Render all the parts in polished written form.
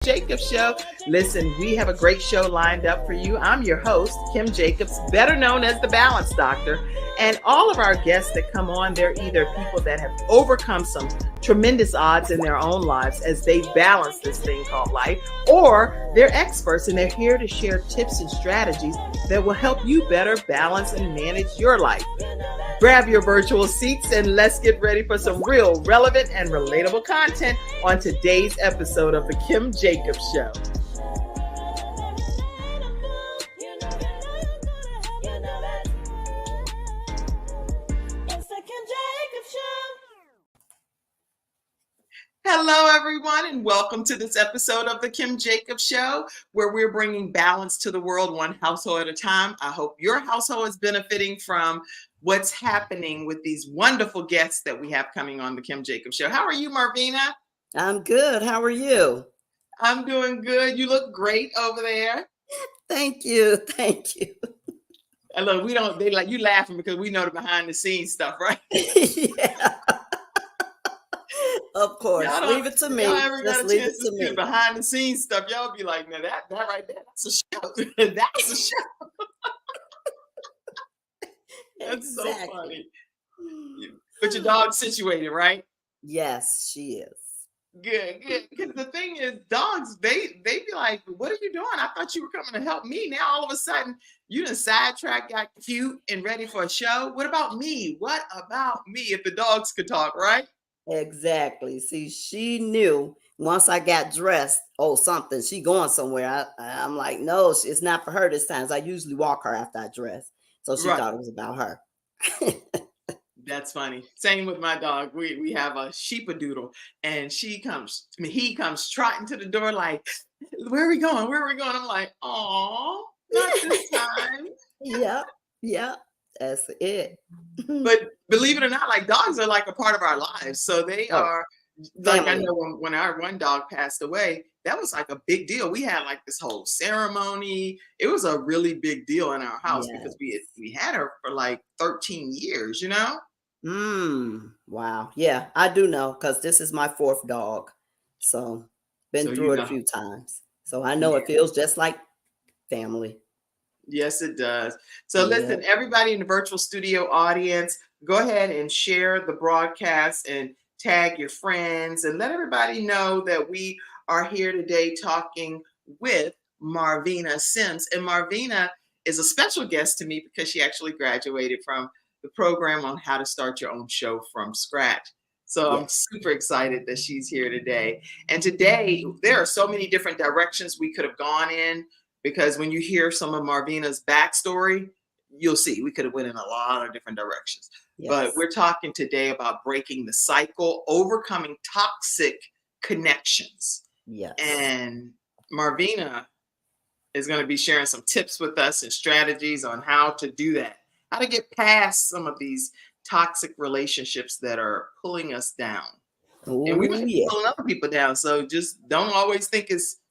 Jacobs Show. Listen, we have a great show lined up for you. I'm your host, Kim Jacobs, better known as the Balance Doctor. And all of our guests that come on, they're either people that have overcome some tremendous odds in their own lives as they balance this thing called life, or they're experts and they're here to share tips and strategies that will help you better balance and manage your life. Grab your virtual seats and let's get ready for some real, relevant, and relatable content on today's episode of The Kim Jacobs Show. Hello, everyone, and welcome to this episode of The Kim Jacobs Show, where we're bringing balance to the world one household at a time. I hope your household is benefiting from what's happening with these wonderful guests that we have coming on The Kim Jacobs Show. How are you, Marvina? I'm good. How are you? I'm doing good. You look great over there. Thank you. Thank you. And look, they like you laughing because we know the behind the scenes stuff, right? Yeah. Of course. Leave it to me. Just leave it to me. Behind the scenes stuff, y'all be like, "Now that right there, that's a show. That's a show." That's exactly. So funny. But your dog's situated, right? Yes, she is. Good. Because the thing is, dogs, they be like, "What are you doing? I thought you were coming to help me. Now all of a sudden, you done sidetracked, got cute and ready for a show. What about me? What about me? If the dogs could talk, right?" Exactly. See, she knew once I got dressed, something, she going somewhere. I'm like, no, it's not for her this time. I usually walk her after I dress. So she thought it was about her. That's funny. Same with my dog. We have a sheepadoodle, and he comes trotting to the door like, "Where are we going? Where are we going?" I'm like, "Aw, not this time." Yeah. That's it. But believe it or not, like dogs are like a part of our lives. So they are like, I know when our one dog passed away, that was like a big deal. We had like this whole ceremony. It was a really big deal in our house because we had her for like 13 years, you know? Wow. Yeah, I do know because this is my fourth dog. So been through it a few times. So I know it feels just like family. Yes, it does. So listen, everybody in the virtual studio audience, go ahead and share the broadcast and tag your friends and let everybody know that we are here today talking with Marvina Sims. And Marvina is a special guest to me because she actually graduated from the program on how to start your own show from scratch. So I'm super excited that she's here today. And today, there are so many different directions we could have gone in. Because when you hear some of Marvina's backstory, you'll see we could have went in a lot of different directions. Yes. But we're talking today about breaking the cycle, overcoming toxic connections. Yes. And Marvina is going to be sharing some tips with us and strategies on how to do that, how to get past some of these toxic relationships that are pulling us down. Ooh, and we might be pulling other people down. So just don't always think it's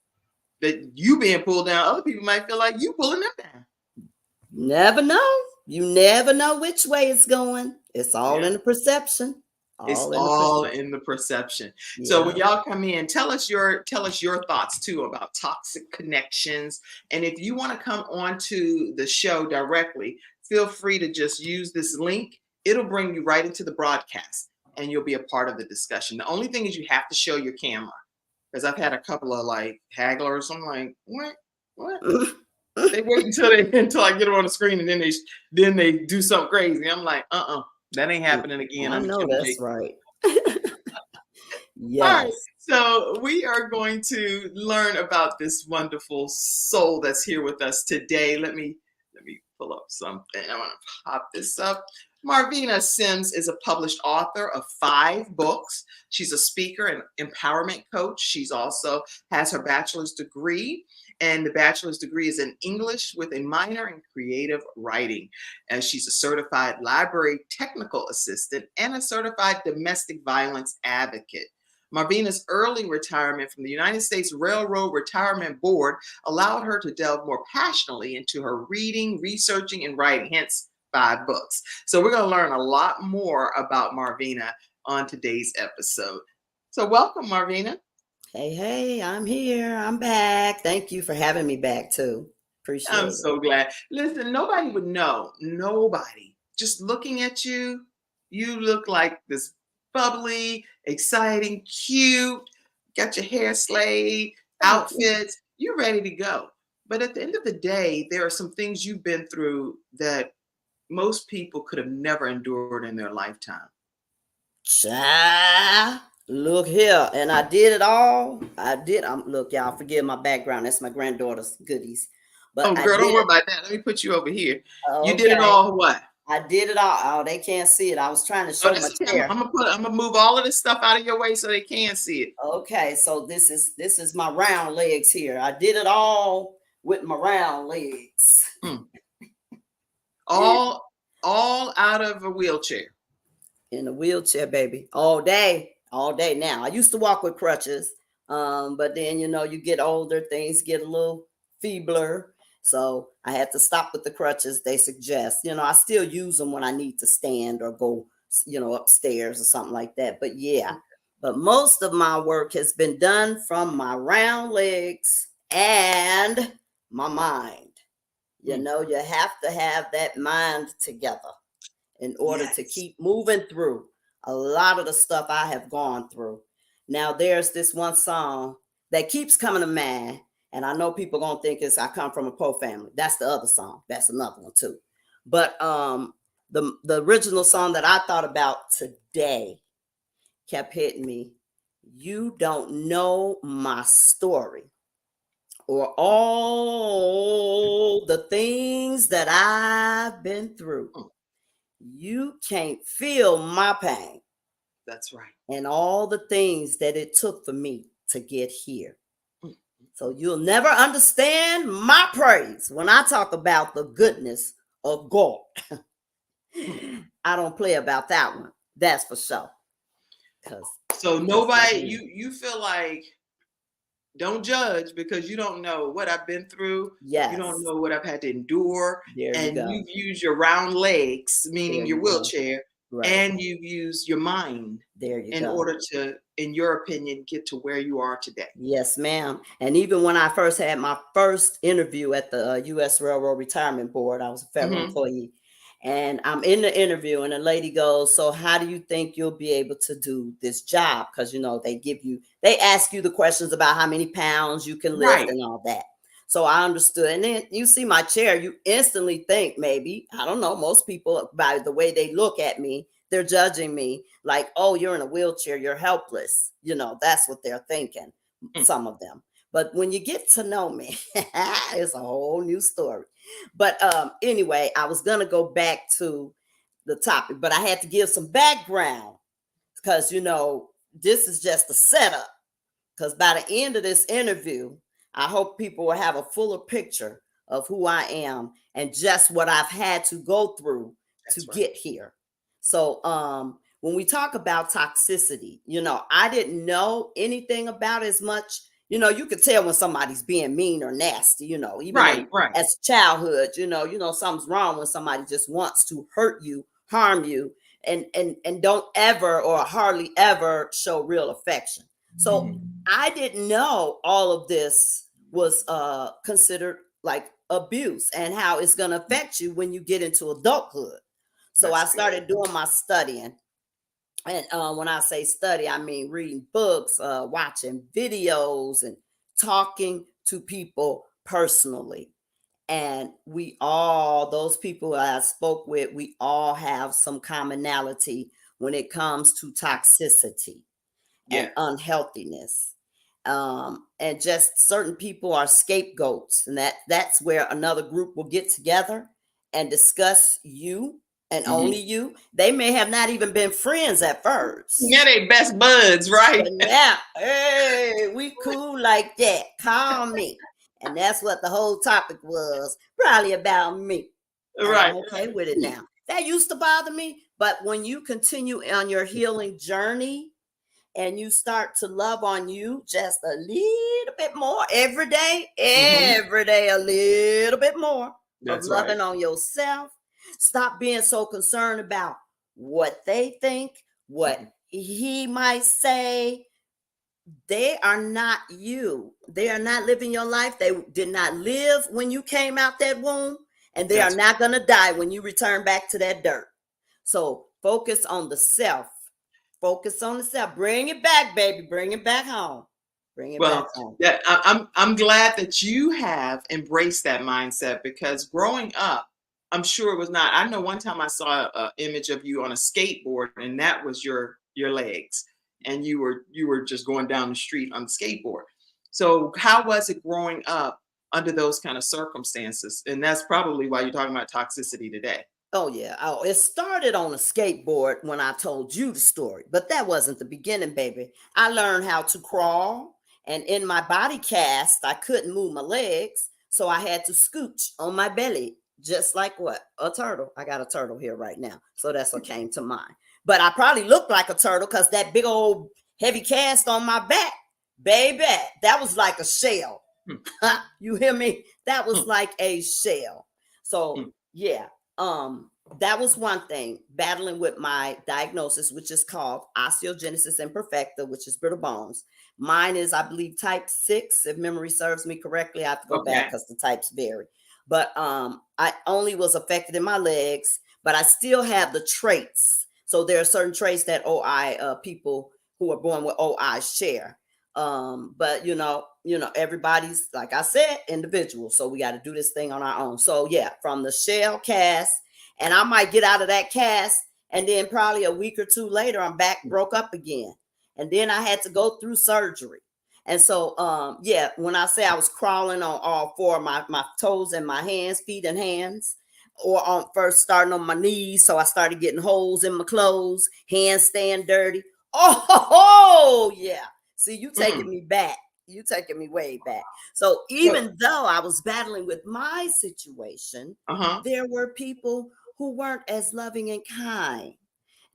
that you being pulled down. Other people might feel like you pulling them down. Never know. You never know which way it's going. It's all in the perception. It's all in the perception. Yeah. So when y'all come in, tell us your thoughts too about toxic connections. And if you want to come onto the show directly, feel free to just use this link. It'll bring you right into the broadcast and you'll be a part of the discussion. The only thing is you have to show your camera. Because I've had a couple of like hagglers. I'm like, what? They wait until I get them on the screen and then they do something crazy. I'm like, that ain't happening again. I know that's right. Yes. All right, so we are going to learn about this wonderful soul that's here with us today. Let me pull up something. I want to pop this up. Marvina Sims is a published author of 5 books. She's a speaker and empowerment coach. She's also has her bachelor's degree, and the bachelor's degree is in English with a minor in creative writing. And she's a certified library technical assistant and a certified domestic violence advocate. Marvina's early retirement from the United States Railroad Retirement Board allowed her to delve more passionately into her reading, researching, and writing, hence 5 books. So we're going to learn a lot more about Marvina on today's episode. So welcome, Marvina. Hey, hey, I'm here. I'm back. Thank you for having me back too. I'm Appreciate it. so glad. Listen, nobody would know. Nobody. Just looking at you, you look like this bubbly, exciting, cute, got your hair slayed, Thank you. outfits. You're ready to go. But at the end of the day, there are some things you've been through that most people could have never endured in their lifetime. Child, look here. And I did it all. I did. Look, y'all, forgive my background. That's my granddaughter's goodies. But Oh, I girl, don't did worry it. about that. Let me put you over here. You did it Okay. all what? I did it all. Oh, they can't see it. I was trying to Oh, show my that's okay. I'm, chair. I'm gonna put. I'm gonna move all of this stuff out of your way so they can see it. Okay, so this is my round legs here. I did it all with my round legs. Mm. All, all out of a wheelchair. In a wheelchair, baby, all day, all day. Now I used to walk with crutches, but then you get older, things get a little feebler, so I had to stop with the crutches. They suggest, I still use them when I need to stand or go, upstairs or something like that. But yeah, but most of my work has been done from my round legs and my mind. Mm. You have to have that mind together in order to Yes. keep moving through a lot of the stuff I have gone through. Now, there's this one song that keeps coming to mind, and I know people gonna think it's "I Come from a Poor Family." That's the other song. That's another one too. But the original song that I thought about today kept hitting me. You don't know my story or all the things that I've been through. Mm. You can't feel my pain That's right. and all the things that it took for me to get here. Mm. So you'll never understand my praise when I talk about the goodness of God. Mm. I don't play about that one. That's for sure. Cause, So cause nobody, again, you feel like don't judge because you don't know what I've been through. You don't yes, know what I've had to endure, there you and go. you've used your round legs, There meaning your you go. wheelchair, Right. and you've used your mind There you in go. order to, in your opinion, get to where you are today. Yes, ma'am. And even when I first had my first interview at the U.S. Railroad Retirement Board, I was a federal Hmm. employee. And I'm in the interview, and the lady goes, "So, how do you think you'll be able to do this job?" Because, they ask you the questions about how many pounds you can lift Right. and all that. So I understood. And then you see my chair, you instantly think maybe, I don't know, most people, by the way they look at me, they're judging me like, "Oh, you're in a wheelchair, you're helpless." That's what they're thinking, Mm. some of them. But when you get to know me, it's a whole new story. But anyway, I was gonna go back to the topic, but I had to give some background because this is just a setup. Because by the end of this interview, I hope people will have a fuller picture of who I am and just what I've had to go through to That's right. get here. So when we talk about toxicity, I didn't know anything about as much. You could tell when somebody's being mean or nasty, even Right. Right. as childhood, something's wrong when somebody just wants to hurt you, harm you, and don't ever or hardly ever show real affection. So I didn't know all of this was considered like abuse and how it's going to affect you when you get into adulthood. So That's I good. started doing my studying. And when I say study, I mean reading books, watching videos, and talking to people personally. And those people I spoke with, we all have some commonality when it comes to toxicity and Yes. unhealthiness. And just certain people are scapegoats, and that's where another group will get together and discuss you and Hmm. only you. They may have not even been friends at first, Yeah, they best buds, but right? now, hey, we cool like that. Call me. And that's what the whole topic was, probably about me. And I'm Right. okay with it now. That used to bother me, but when you continue on your healing journey and you start to love on you just a little bit more Hmm. every day, a little bit more of That's right. loving on yourself. Stop being so concerned about what they think, what Mhm. he might say. they are not you. They are not living your life. They did not live when you came out that womb, and they are That's not going to die when you return back to that dirt. So focus on the self. Focus on the self. Bring it back, baby. Bring it back home. Bring it back well, home. yeah, I'm glad that you have embraced that mindset because growing up, I'm sure it was not. I know one time I saw an image of you on a skateboard, and that was your legs, and you were just going down the street on the skateboard. So how was it growing up under those kind of circumstances? And that's probably why you're talking about toxicity today. Oh yeah. Oh, it started on a skateboard when I told you the story, but that wasn't the beginning, baby. I learned how to crawl, and in my body cast, I couldn't move my legs, so I had to scooch on my belly, just like what? A turtle. I got a turtle here right now, so that's what came to mind. But I probably looked like a turtle because that big old heavy cast on my back, baby, that was like a shell. Hmm, You hear me? That was hmm, like a shell. So hmm. yeah, that was one thing, battling with my diagnosis, which is called osteogenesis imperfecta, which is brittle bones. Mine is, I believe, type 6, if memory serves me correctly. I have to go back Okay. because the types vary. But I only was affected in my legs, but I still have the traits. So there are certain traits that OI people who are born with OI share. But everybody's, like I said, individual, so we got to do this thing on our own. So yeah, from the shell cast, and I might get out of that cast, and then probably a week or two later I'm back broke up again, and then I had to go through surgery. And so yeah, when I say I was crawling on all four of my toes and my hands, feet and hands, or on first starting on my knees, so I started getting holes in my clothes, hands staying dirty. Oh yeah. See, you taking Mm. me back. You taking me way back. So So, even though I was battling with my situation, uh-huh. there were people who weren't as loving and kind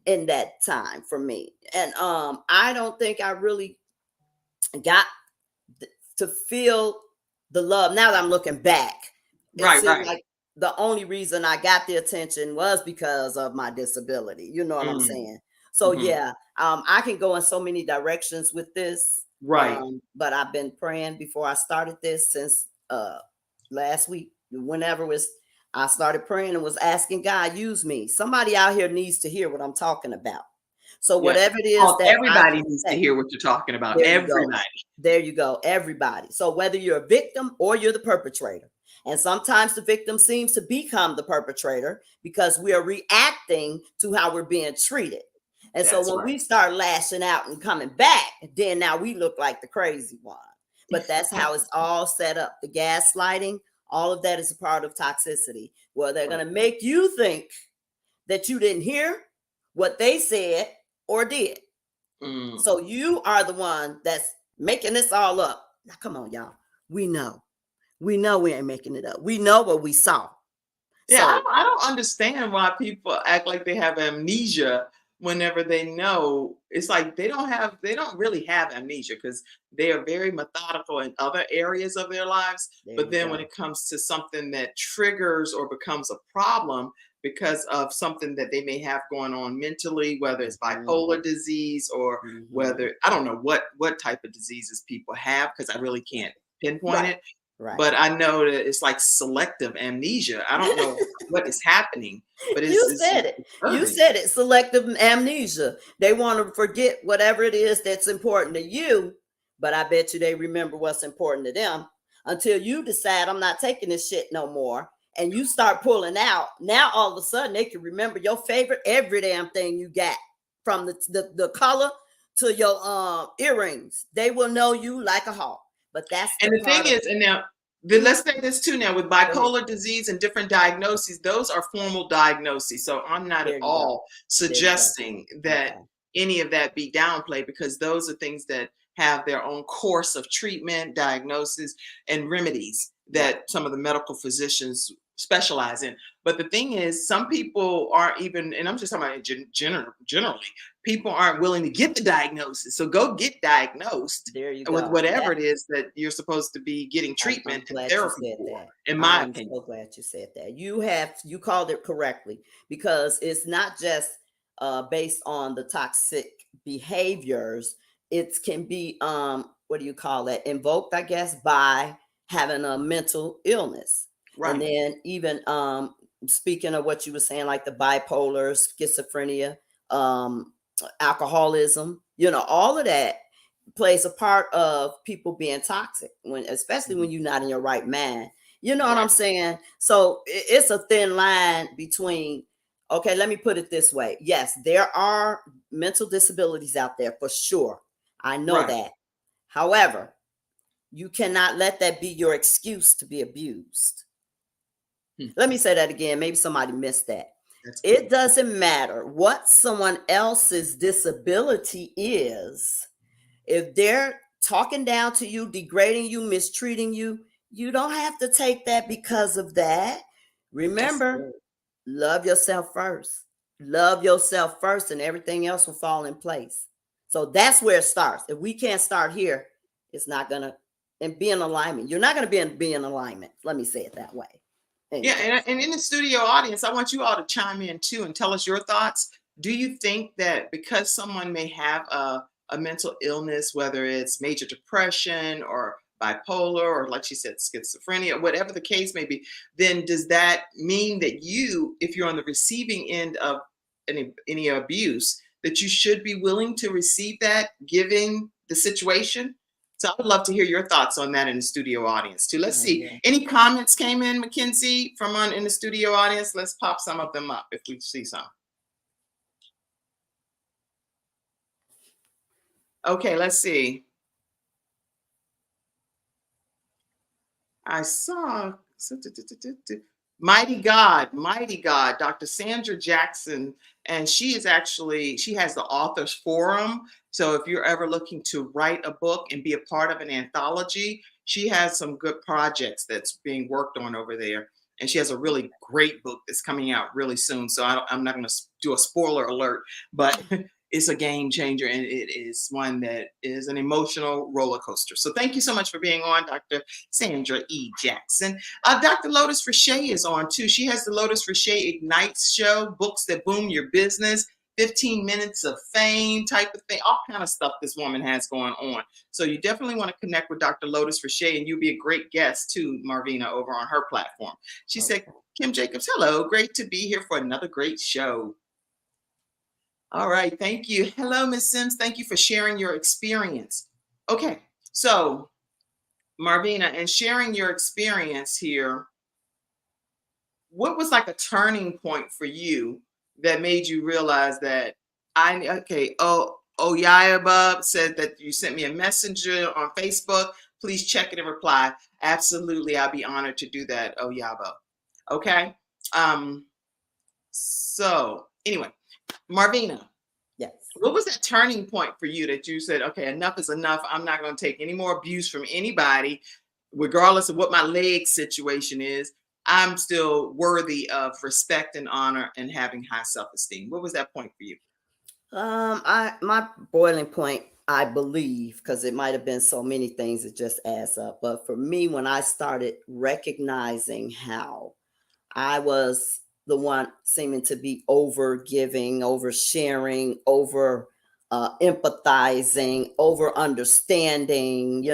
in that time for me. And I don't think I really got to feel the love. Now that I'm looking back, it Right, seemed right. like the only reason I got the attention was because of my disability. You know what I'm Mm. saying? So Hmm. yeah, I can go in so many directions with this. Right. But I've been praying before I started this since last week. Whenever was I started praying and was asking God, use me. Somebody out here needs to hear what I'm talking about. So Yeah. whatever it is All that I everybody can needs to say, hear what you're talking about. there you go. Everybody. There you go. Everybody. So whether you're a victim or you're the perpetrator, and sometimes the victim seems to become the perpetrator because we are reacting to how we're being treated. And so That's when right. we start lashing out and coming back, then now we look like the crazy one. But that's how it's all set up. The gaslighting, all of that is a part of toxicity, where they're Right. going to make you think that you didn't hear what they said or did. Mm. So you are the one that's making this all up. Now, come on, y'all. We know. We know we ain't making it up. We know what we saw. Yeah, So I don't understand why people act like they have amnesia whenever they know it's like they don't really have amnesia because they are very methodical in other areas of their lives. there But you then when go. it comes to something that triggers or becomes a problem because of something that they may have going on mentally, whether it's Mhm, bipolar disease or mhm. whether I don't know what type of diseases people have because I really can't pinpoint Right, it, right. but I know that it's like selective amnesia. I don't know what is happening, but You it's said it. You disturbing. said it. Selective amnesia. They want to forget whatever it is that's important to you, but I bet you they remember what's important to them until you decide I'm not taking this shit no more. And you start pulling out. Now all of a sudden they can remember your favorite every damn thing you got, from the color to your earrings. They will know you like a hawk. But that's And the the thing part of is, and now Mhm. let's say this too. Now with Go ahead. bipolar disease and different diagnoses, those are formal diagnoses. So I'm not at There you go. all There you go. suggesting that Okay. any of that be downplayed because those are things that have their own course of treatment, diagnosis, and remedies Right. that some of the medical physicians specialize in. But the thing is, some people aren't even, and I'm just talking about generally, people aren't willing to get the diagnosis. So go get diagnosed There you with go. whatever That it is that you're supposed to be getting treatment I'm and glad you therapy said for, that. in I my am opinion. so glad you said that. You called it correctly, because it's not just based on the toxic behaviors. it can be what do you call that, invoked, I guess, by having a mental illness. And Right. then even speaking of what you were saying, like the bipolar, schizophrenia, um alcoholism, all of that plays a part of people being toxic, when especially Mhm. when you're not in your right mind. You know what I'm Right. saying? So it's a thin line between, okay, let me put it this way. Yes, there are mental disabilities out there for sure. I know Right. that. However, you cannot let that be your excuse to be abused. Hmm. Let me say that again. Maybe somebody missed that. That's good. It doesn't matter what someone else's disability is. If they're talking down to you, degrading you, mistreating you, you don't have to take that because of that. That's Remember, good. love yourself first. Love yourself first, and everything else will fall in place. So that's where it starts. If we can't start here, it's not gonna, and be in alignment. You're not gonna be in alignment. Let me say it that way. Yeah, Anyway. and in the studio audience, I want you all to chime in too and tell us your thoughts. Do you think that because someone may have a mental illness, whether it's major depression or bipolar or, like she said, schizophrenia, whatever the case may be, then does that mean that you, if you're on the receiving end of any abuse, that you should be willing to receive that given the situation? So I would love to hear your thoughts on that in the studio audience too. Let's Oh, see. yeah. Any comments came in, Mackenzie, from on in the studio audience? Let's pop some of them up if we see some. Okay, let's see. I saw Mighty God, Dr. Sandra Jackson, and she has the authors forum. So if you're ever looking to write a book and be a part of an anthology, she has some good projects that's being worked on over there. And she has a really great book that's coming out really soon. So I'm not going to do a spoiler alert, but it's a game changer, and it is one that is an emotional roller coaster. So thank you so much for being on, Dr. Sandra E. Jackson. Dr. Lotus Richey is on too. She has the Lotus Richey Ignites show, books that boom your business, 15 minutes of fame type of thing, all kind of stuff this woman has going on. So you definitely want to connect with Dr. Lotus Richey, and you'll be a great guest too, Marvina, over on her platform. She said, Okay. Kim Jacobs, hello, great to be here for another great show. All right, thank you. Hello, Ms. Sims. Thank you for sharing your experience. Okay, so Marvina, and sharing your experience here, what was like a turning point for you that made you realize that Oyayabub said that you sent me a messenger on Facebook. Please check it and reply. Absolutely, I'll be honored to do that, Oyabo. Okay. Um, so anyway, Marvina, Yes. what was that turning point for you that you said, okay, enough is enough. I'm not going to take any more abuse from anybody, regardless of what my leg situation is. I'm still worthy of respect and honor and having high self-esteem. What was that point for you? I my boiling point, I believe, because it might have been so many things, it just adds up. But for me, when I started recognizing how I was the one seeming to be over giving, over sharing, over empathizing, over understanding,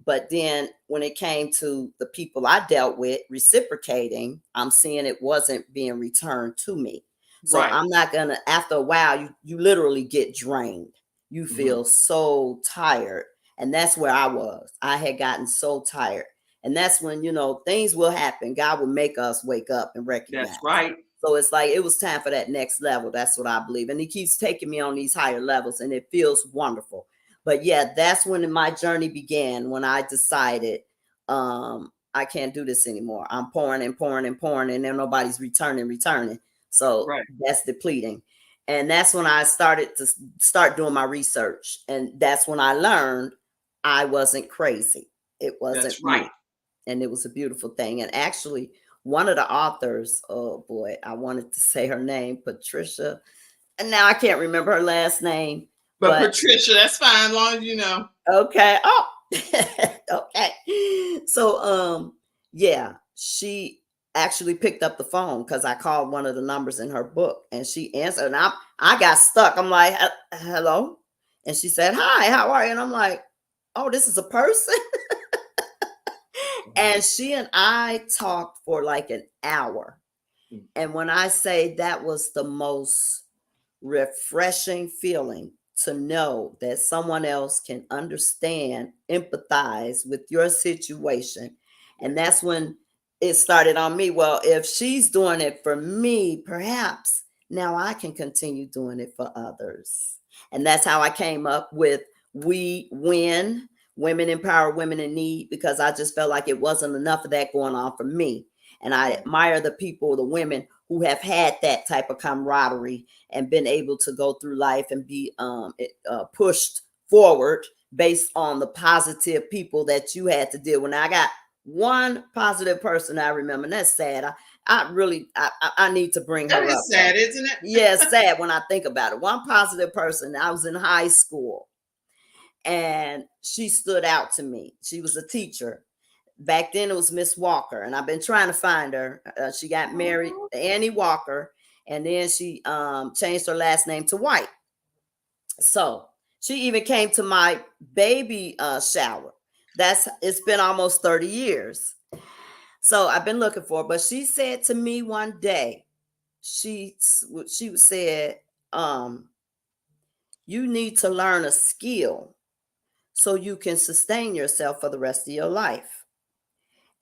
But then when it came to the people I dealt with reciprocating, I'm seeing it wasn't being returned to me. So Right. I'm not gonna, after a while, you literally get drained. You Hmm. feel so tired. And that's where I was. I had gotten so tired. And that's when, things will happen. God will make us wake up and That's recognize. right. So it's like it was time for that next level. That's what I believe. And he keeps taking me on these higher levels, and it feels wonderful. But yeah, that's when my journey began, when I decided I can't do this anymore. I'm pouring and pouring and pouring, and then nobody's returning. So Right. that's depleting. And that's when I started to start doing my research. And that's when I learned I wasn't crazy. It That's wasn't right. me. And it was a beautiful thing. And actually, one of the authors, oh boy, I wanted to say her name, Patricia, and now I can't remember her last name, But but Patricia, that's fine, as long as you know. okay. Oh, okay. So, yeah, she actually picked up the phone because I called one of the numbers in her book, and she answered, and I got stuck. I'm like, hello. And she said, "Hi, how are you?" And I'm like, "Oh, this is a person." Wow. And she and I talked for like an hour. Mm. And when I say that was the most refreshing feeling to know that someone else can understand, empathize with your situation. And Yes. that's when it started on me. Well, if she's doing it for me, perhaps now I can continue doing it for others. And that's how I came up with We Win, Women Empower Women in Need, because I just felt like it wasn't enough of that going on for me. And I Right. admire the people, the women who have had that type of camaraderie and been able to go through life and be pushed forward based on the positive people that you had to deal with. Now, I got one positive person I remember, and that's sad. I need to bring That her up is though. sad, isn't it? Yeah, it's sad when I think about it. One positive person, I was in high school and she stood out to me. She was a teacher. Back then it was Miss Walker, and I've been trying to find her. She got married, Oh, Annie Walker, and then she changed her last name to White. So she even came to my baby shower. It's been almost 30 years. So I've been looking for her, but she said to me one day, she said, um, you need to learn a skill so you can sustain yourself for the rest of your life.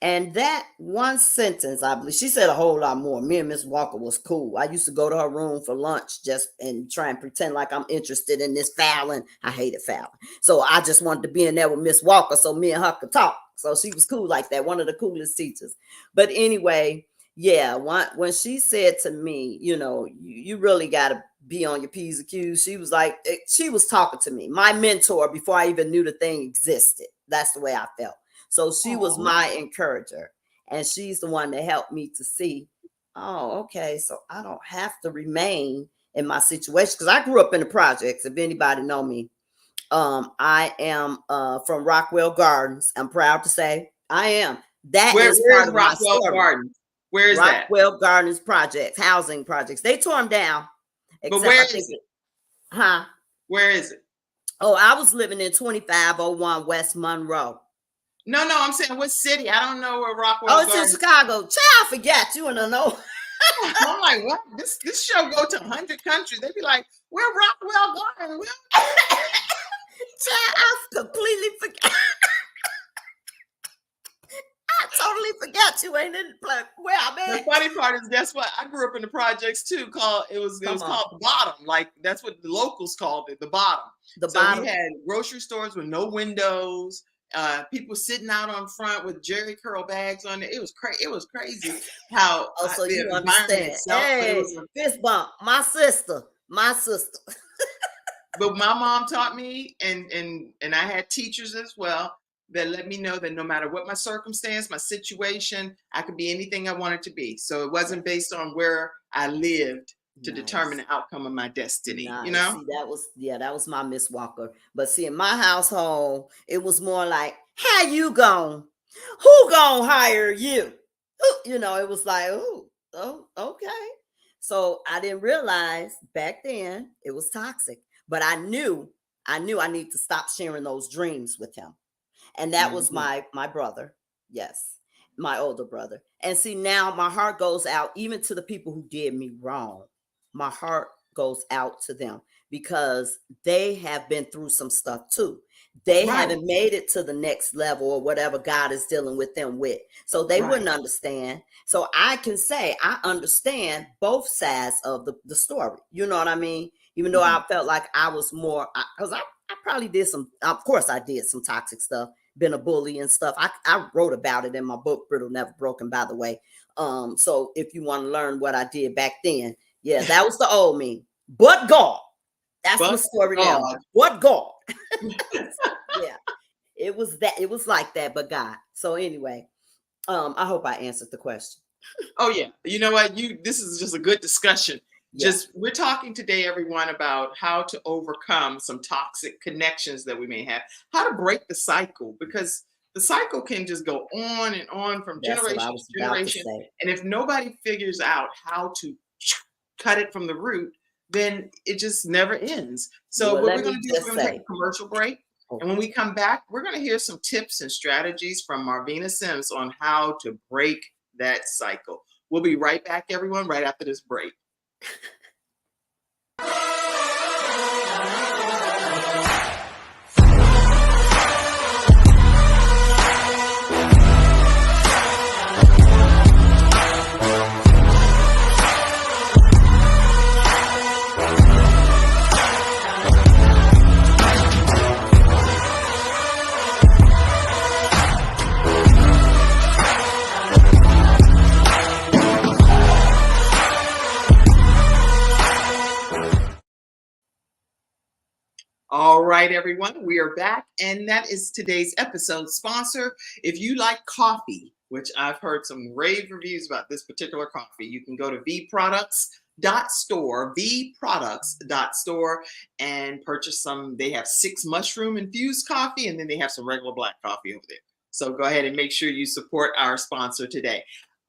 And that one sentence, I believe, she said a whole lot more. Me and Miss Walker was cool. I used to go to her room for lunch just and try and pretend like I'm interested in this fouling. I hated fouling. So I just wanted to be in there with Miss Walker so me and her could talk. So she was cool like that, one of the coolest teachers. But anyway, yeah, when she said to me, you really got to be on your P's and Q's, she was like, she was talking to me, my mentor, before I even knew the thing existed. That's the way I felt. So she was oh, my encourager. And she's the one that helped me to see, oh, okay, so I don't have to remain in my situation. Because I grew up in the projects. If anybody know me, I am from Rockwell Gardens. I'm proud to say I am. That is where part is of my Rockwell story. Gardens? Where is that? Rockwell Gardens projects, housing projects. They tore them down, But except where I think, is it? huh? Where is it? Oh, I was living in 2501 West Monroe. No, no, I'm saying what city? I don't know where Oh, Rockwell it's in Gardens. Chicago. Child, forget you and I know. I'm like, what? This show go to 100 countries. They be like, where Rockwell Gardens? Child, I completely forgot. I totally forgot you ain't in the play. Where I'm The at. funny part is, guess what? I grew up in the projects too. It was Come on. called the bottom. Like that's what the locals called it, the bottom. The So we bottom. had grocery stores with no windows. People sitting out on front with Jerry curl bags on it. It was crazy. It was crazy how Oh, so the you environment understand. itself. But it Hey, was. fist bump. My sister. My sister. But my mom taught me, and I had teachers as well that let me know that no matter what my circumstance, my situation, I could be anything I wanted to be. So it wasn't based on where I lived to determine Nice. the outcome of my destiny. You Nice. know? See, that was my Miss Walker. But see, in my household, it was more like, how you going? Who gonna hire you? It was like, oh, okay. So I didn't realize back then it was toxic. But I knew I need to stop sharing those dreams with him. And that was Mhm. my brother. Yes, my older brother. And see, now my heart goes out even to the people who did me wrong. My heart goes out to them because they have been through some stuff too. They Right, haven't made it to the next level or whatever God is dealing with them with. So they right. wouldn't understand. So I can say I understand both sides of the story. You know what I mean? Even though Mhm. I felt like I was more, because I probably did of course I did some toxic stuff, been a bully and stuff. I wrote about it in my book, Brittle Never Broken, by the way. So if you want to learn what I did back then, yeah, that was the old me. But God, that's my But story now. God. But God. Yeah, it was like that, but God. So anyway, I hope I answered the question. Oh yeah. You know what? This is just a good discussion. Yeah, Just we're talking today, everyone, about how to overcome some toxic connections that we may have, how to break the cycle, because the cycle can just go on and on from that's what I generation was to about to generation. say. And if nobody figures out how to cut it from the root, then it just never ends. So Well, what let we're going me to do is we're just going to take say, a commercial break. And when okay. we come back, we're going to hear some tips and strategies from Marvina Sims on how to break that cycle. We'll be right back, everyone, right after this break. All right, everyone, we are back, and that is today's episode sponsor. If you like coffee, which I've heard some rave reviews about this particular coffee, you can go to vproducts.store and purchase some. They have 6 mushroom infused coffee, and then they have some regular black coffee over there. So go ahead and make sure you support our sponsor today.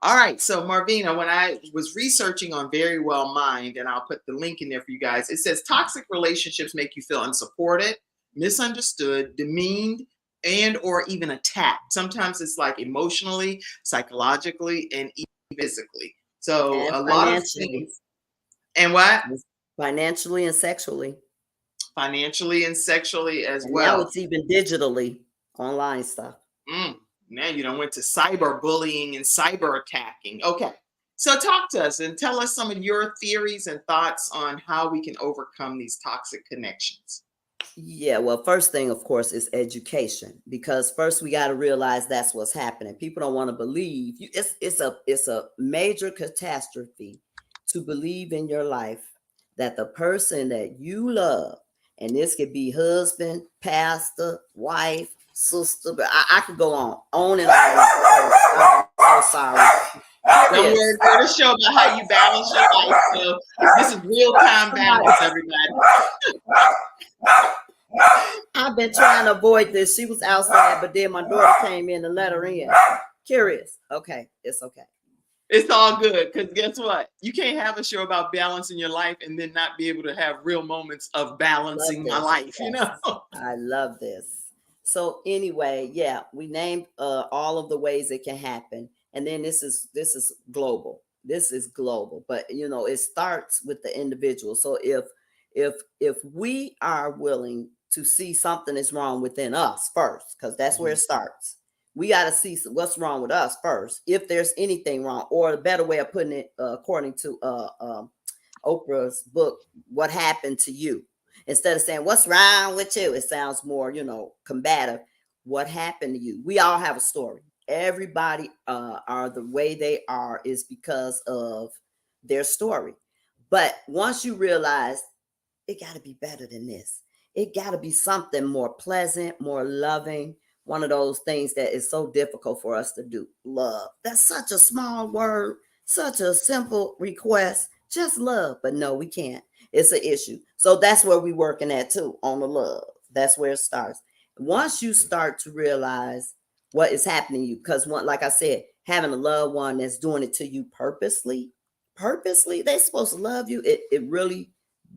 All right, so Marvina, when I was researching on Very Well Mind, and I'll put the link in there for you guys, it says toxic relationships make you feel unsupported, misunderstood, demeaned, and or even attacked. Sometimes it's like emotionally, psychologically, and even physically. So And a lot of financially. things. And what? Financially and sexually. Financially and sexually as And now well. it's even digitally online stuff. Now you done went to cyber bullying and cyber attacking. Okay. So talk to us and tell us some of your theories and thoughts on how we can overcome these toxic connections. Yeah, well, first thing, of course, is education, because first we got to realize that's what's happening. People don't want to believe you. It's a major catastrophe to believe in your life that the person that you love, and this could be husband, pastor, wife, sister, but I could go on and on. Oh, I'm so sorry. Don't Yes. worry, we're the show about how you balance your life. So this is real time balance, everybody. I've been trying to avoid this. She was outside, but then my daughter came in and let her in. Curious. Okay, it's okay. It's all good, because guess what? You can't have a show about balancing your life and then not be able to have real moments of balancing my life, you know? I love this. So anyway, yeah, we named all of the ways it can happen, and then this is global. This is global, but it starts with the individual. So if we are willing to see something is wrong within us first, because that's where it starts. We got to see what's wrong with us first, if there's anything wrong, or a better way of putting it, according to Oprah's book, What Happened to You. Instead of saying, what's wrong with you? It sounds more, combative. What happened to you? We all have a story. Everybody are the way they are is because of their story. But once you realize it got to be better than this, it got to be something more pleasant, more loving. One of those things that is so difficult for us to do. Love. That's such a small word, such a simple request. Just love. But no, we can't. It's an issue. So that's where we working at too, on the love. That's where it starts. Once you start to realize what is happening to you, because like I said, having a loved one that's doing it to you purposely, they're supposed to love you. It really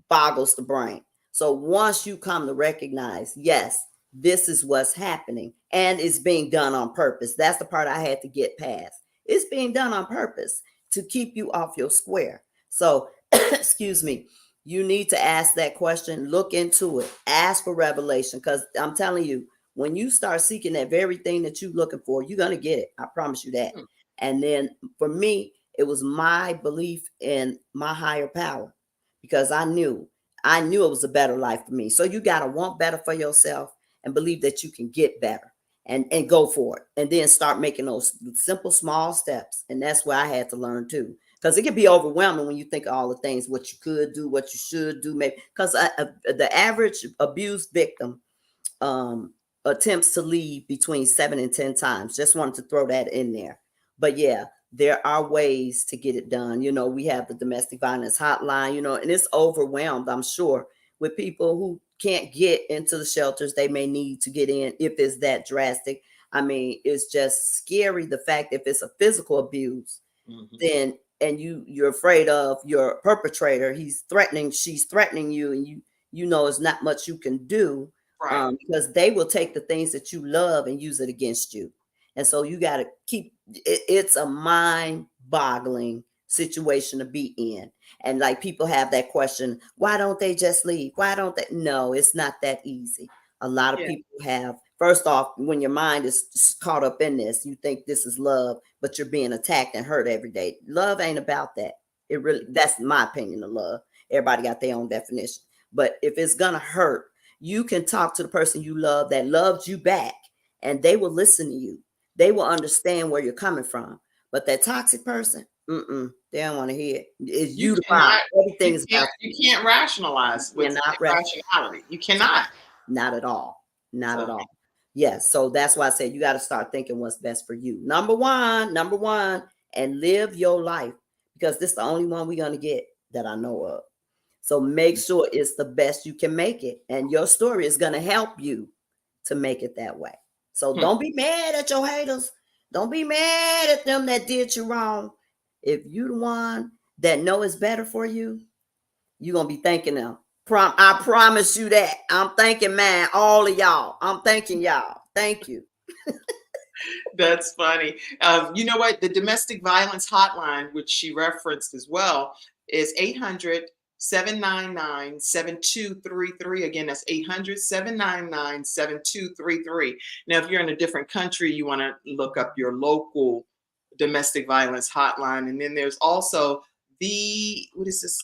boggles the brain. So once you come to recognize, yes, this is what's happening, and it's being done on purpose. That's the part I had to get past. It's being done on purpose to keep you off your square. So, excuse me, you need to ask that question, look into it, ask for revelation, because I'm telling you, when you start seeking that very thing that you're looking for, you're going to get it. I promise you that. And then for me, it was my belief in my higher power, because I knew it was a better life for me. So you got to want better for yourself and believe that you can get better, and go for it. And then start making those simple, small steps. And that's where I had to learn too. Because it can be overwhelming when you think of all the things, what you could do, what you should do, maybe. Because the average abused victim attempts to leave between 7 and 10 times. Just wanted to throw that in there. But yeah, there are ways to get it done. We have the domestic violence hotline, and it's overwhelmed, I'm sure, with people who can't get into the shelters they may need to get in if it's that drastic. I mean, it's just scary, the fact if it's a physical abuse, then and you're afraid of your perpetrator, she's threatening you, and you know it's not much you can do, Right. because they will take the things that you love and use it against you. And so you got to keep it's a mind boggling situation to be in. And like, people have that question, why don't they just leave? Why don't they? No, it's not that easy. A lot of Yeah. people have, first off, when your mind is caught up in this, you think this is love, but you're being attacked and hurt every day. Love ain't about that. It really, that's my opinion of love. Everybody got their own definition. But if it's gonna hurt, you can talk to the person you love that loves you back, and they will listen to you. They will understand where you're coming from. But that toxic person, they don't want to hear it. It's You you the problem. cannot, Everything is about you can't rationalize you. with irrationality. You cannot. Not at all. Not at So all. Yes. So that's why I said you got to start thinking what's best for you. Number one, and live your life, because this is the only one we're going to get that I know of. So make sure it's the best you can make it. And your story is going to help you to make it that way. So hmm. don't be mad at your haters. Don't be mad at them that did you wrong. If you the one that know it's better for you, you're going to be thanking them. I promise you that. I'm thanking man, all of y'all. I'm thanking y'all. Thank you. That's funny. You know what? The domestic violence hotline, which she referenced as well, is 800-799-7233. Again, that's 800-799-7233. Now, if you're in a different country, you want to look up your local domestic violence hotline. And then there's also what is this?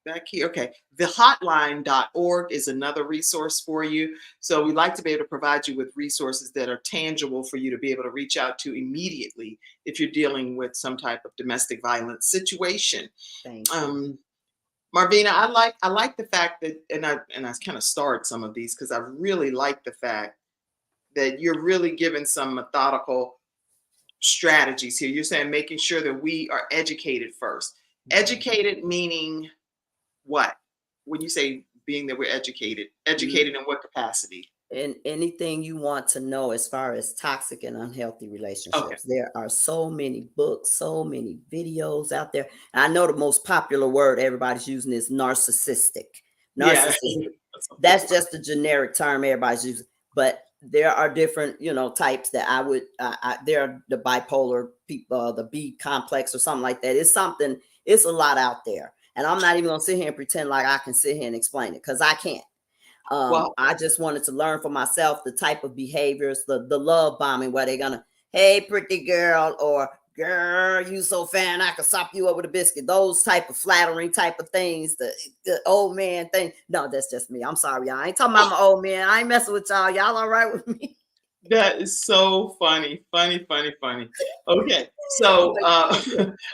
Back here. Okay. Thehotline.org is another resource for you. So we like to be able to provide you with resources that are tangible for you to be able to reach out to immediately if you're dealing with some type of domestic violence situation. Thank you. Um, Marvina, I like the fact that, and I kind of starred some of these because I really like the fact that you're really giving some methodical strategies here. You're saying making sure that we are educated first. Educated meaning what? When you say being that we're educated in what capacity? And anything you want to know as far as toxic and unhealthy Okay. relationships. There are so many books, so many videos out there. And I know the most popular word everybody's using is narcissistic. Yeah. Narcissistic. That's just a generic term everybody's using. But there are different, types that there are the bipolar people, the B complex or something like that. It's a lot out there. And I'm not even gonna sit here and pretend like I can sit here and explain it, because I can't. Well, I just wanted to learn for myself the type of behaviors, the love bombing, where they're gonna, hey, pretty girl, or girl, you so fine, I could sop you up with a biscuit. Those type of flattering type of things, the old man thing. No, that's just me. I'm sorry, y'all. I ain't talking about my old man. I ain't messing with y'all. Y'all all right with me? that is so funny. Funny, funny, funny. Okay. So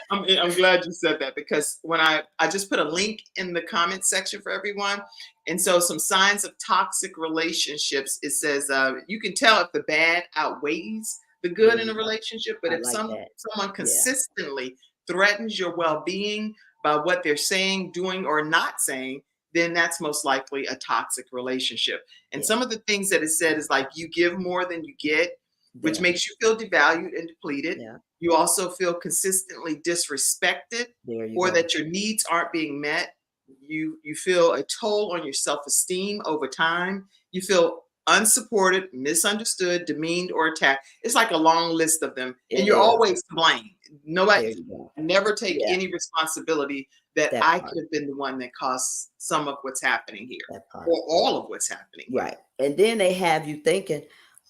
I'm glad you said that, because when I just put a link in the comment section for everyone. And so some signs of toxic relationships, it says you can tell if the bad outweighs the good in a relationship, but I if like that. someone Yeah, consistently threatens your well-being by what they're saying, doing, or not saying, then that's most likely a toxic relationship. And yeah, some of the things that it said is like, you give more than you get, which yeah, makes you feel devalued and depleted. yeah. You also feel consistently disrespected, There you or go. that your needs aren't being met. You feel a toll on your self-esteem over time. You feel unsupported, misunderstood, demeaned, or attacked. It's like a long list of them, and It you're is. always to blame. Nobody, There you go. never take Yeah, any responsibility that that I part. could have been the one that caused some of what's happening here, That part. or all of what's happening here. Right. And then they have you thinking,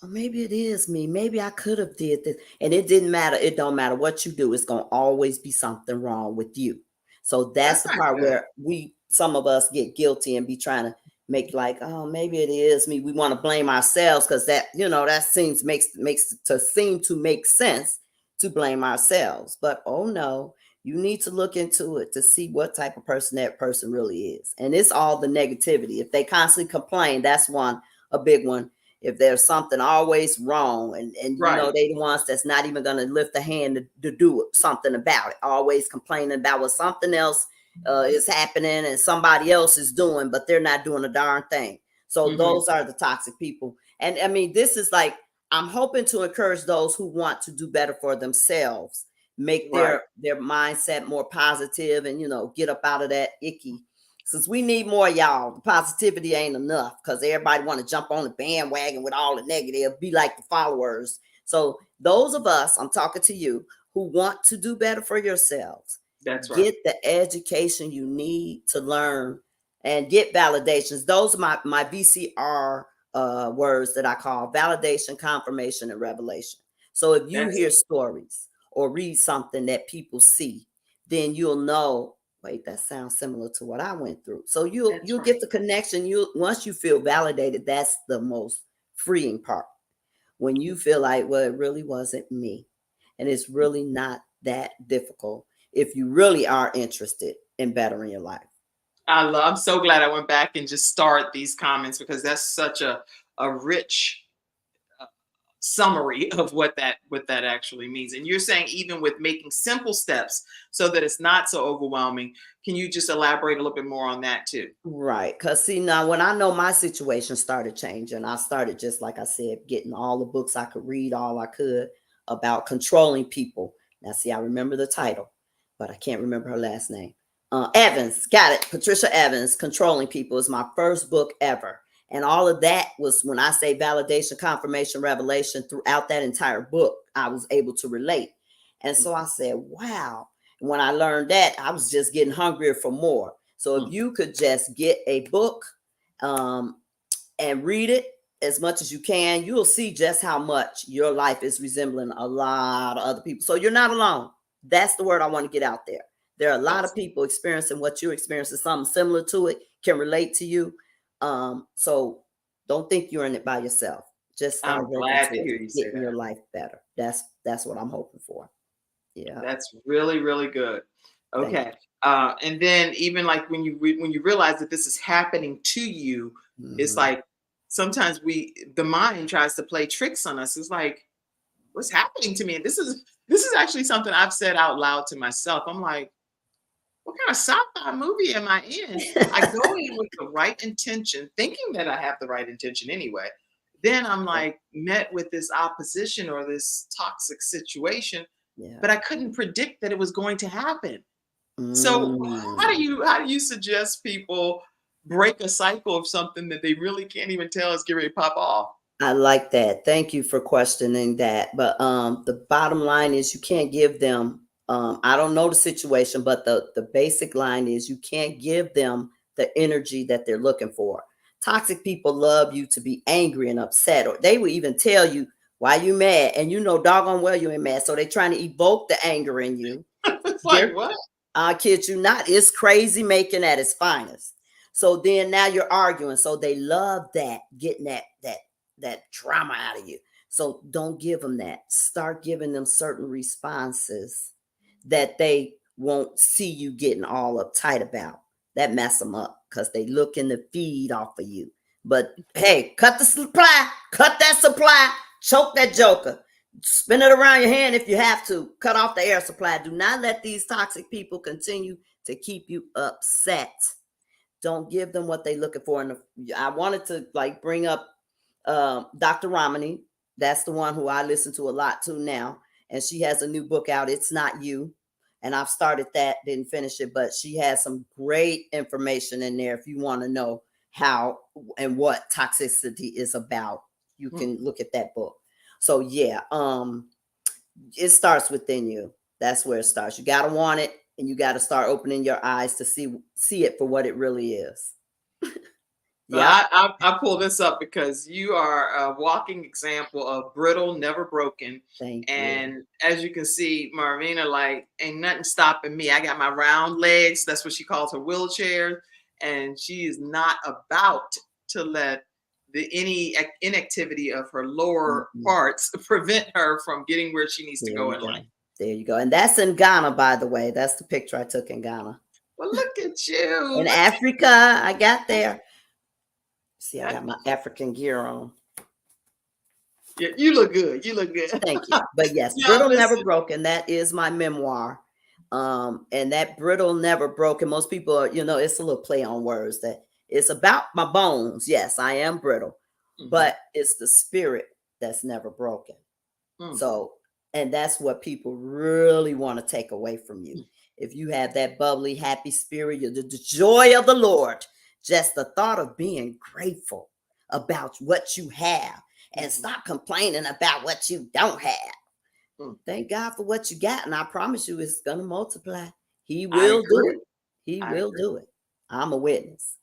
oh, maybe it is me. Maybe I could have did this. And it didn't matter. It don't matter what you do. It's going to always be something wrong with you. So that's That's the not part good. where some of us get guilty and be trying to make like, oh, maybe it is me. We want to blame ourselves, because that makes to seem to make sense to blame ourselves. But oh no, you need to look into it to see what type of person that person really is. And it's all the negativity. If they constantly complain, that's a big one. If there's something always wrong, and Right. they the ones that's not even going to lift a hand to do something about it, always complaining about what something else is happening and somebody else is doing, but they're not doing a darn thing. So Hmm. those are the toxic people. And I mean, this is like, I'm hoping to encourage those who want to do better for themselves. make Right. their mindset more positive and, get up out of that icky. Since we need more, y'all, the positivity ain't enough because everybody want to jump on the bandwagon with all the negative, be like the followers. So those of us, I'm talking to you, who want to do better for yourselves, That's right. get the education you need to learn and get validations. Those are my VCR words that I call validation, confirmation, and revelation. So if you That's hear stories or read something that people see, then you'll know, wait, that sounds similar to what I went through. So that's you'll right. get the connection. You once you feel validated, that's the most freeing part. When you feel like, well, it really wasn't me. And it's really not that difficult if you really are interested in bettering your life. I'm so glad I went back and just starred these comments because that's such a rich summary of what that actually means. And you're saying even with making simple steps so that it's not so overwhelming. Can you just elaborate a little bit more on that too? Right. Because, see, now when I know my situation started changing, I started, just like I said, getting all the books I could read, all I could about controlling people. Now, see, I remember the title, but I can't remember her last name. Evans, got it. Patricia Evans, Controlling People, is my first book ever. And all of that was, when I say validation, confirmation, revelation, throughout that entire book, I was able to relate. And so I said, wow. And when I learned that, I was just getting hungrier for more. So if Mm. you could just get a book um, and read it as much as you can, you'll see just how much your life is resembling a lot of other people. So you're not alone. That's the word I want to get out there. There are a lot of That's people experiencing what you're experiencing, something similar to it, can relate to you. So don't think you're in it by yourself. Just start I'm working glad to towards hear you say getting that. your life better. That's what I'm hoping for. Yeah. That's really, really good. Thank Okay. And then even like when you realize that this is happening to you, you. it's Mhm. like sometimes the mind tries to play tricks on us. It's like, what's happening to me? And this is actually something I've said out loud to myself. I'm like, what kind of sci-fi movie am I in? I go in with the right intention, thinking that I have the right intention anyway. Then I'm like met with this opposition or this toxic situation, Yeah. but I couldn't predict that it was going to happen. So Mm. how do you suggest people break a cycle of something that they really can't even tell is getting ready to pop off? I like that. Thank you for questioning that. But the bottom line is you can't give them I don't know the situation, but the basic line is you can't give them the energy that they're looking for. Toxic people love you to be angry and upset, or they will even tell you why you mad, and you know doggone well you ain't mad. So they're trying to evoke the anger in you. It's like They're what? I kid you not, it's crazy making at its finest. So then now you're arguing. So they love that, getting that drama out of you. So don't give them that. Start giving them certain responses that they won't see you getting all uptight about. That mess them up because they looking to feed off of you. But hey, cut the supply, cut that supply, choke that joker. Spin it around your hand if you have to. Cut off the air supply. Do not let these toxic people continue to keep you upset. Don't give them what they're looking for. And I wanted to like bring up Dr. Romani. That's the one who I listen to a lot to now. And she has a new book out, It's Not You. And I've started that, didn't finish it, but she has some great information in there if you want to know how and what toxicity is about. You Hmm. can look at that book. So yeah, it starts within you. That's where it starts. You got to want it, and you got to start opening your eyes to see it for what it really is. But Yep. I pull this up because you are a walking example of brittle, never broken. Thank you. And as you can see, Marvina, like, ain't nothing stopping me. I got my round legs. That's what she calls her wheelchair. And she is not about to let any inactivity of her lower Mhm. parts prevent her from getting where she needs to There go you in life. go. There you go. And that's in Ghana, by the way. That's the picture I took in Ghana. Well, look at you. In Look Africa, I got there. See, I at got my African gear on. yeah, you look good. You look good. Thank you. But yes, Y'all Brittle Never listen. Broken. That is my memoir. And that Brittle Never Broken, most people are, it's a little play on words that it's about my bones. Yes, I am brittle, Mhm. but it's the spirit that's never broken. Mm. So And that's what people really want to take away from you. If you have that bubbly, happy spirit, the joy of the Lord, just the thought of being grateful about what you have and Mhm. stop complaining about what you don't have. Mm. Thank God for what you got. And I promise you, it's going to multiply. He I will do it. agree. He I will agree. do it. I'm a witness.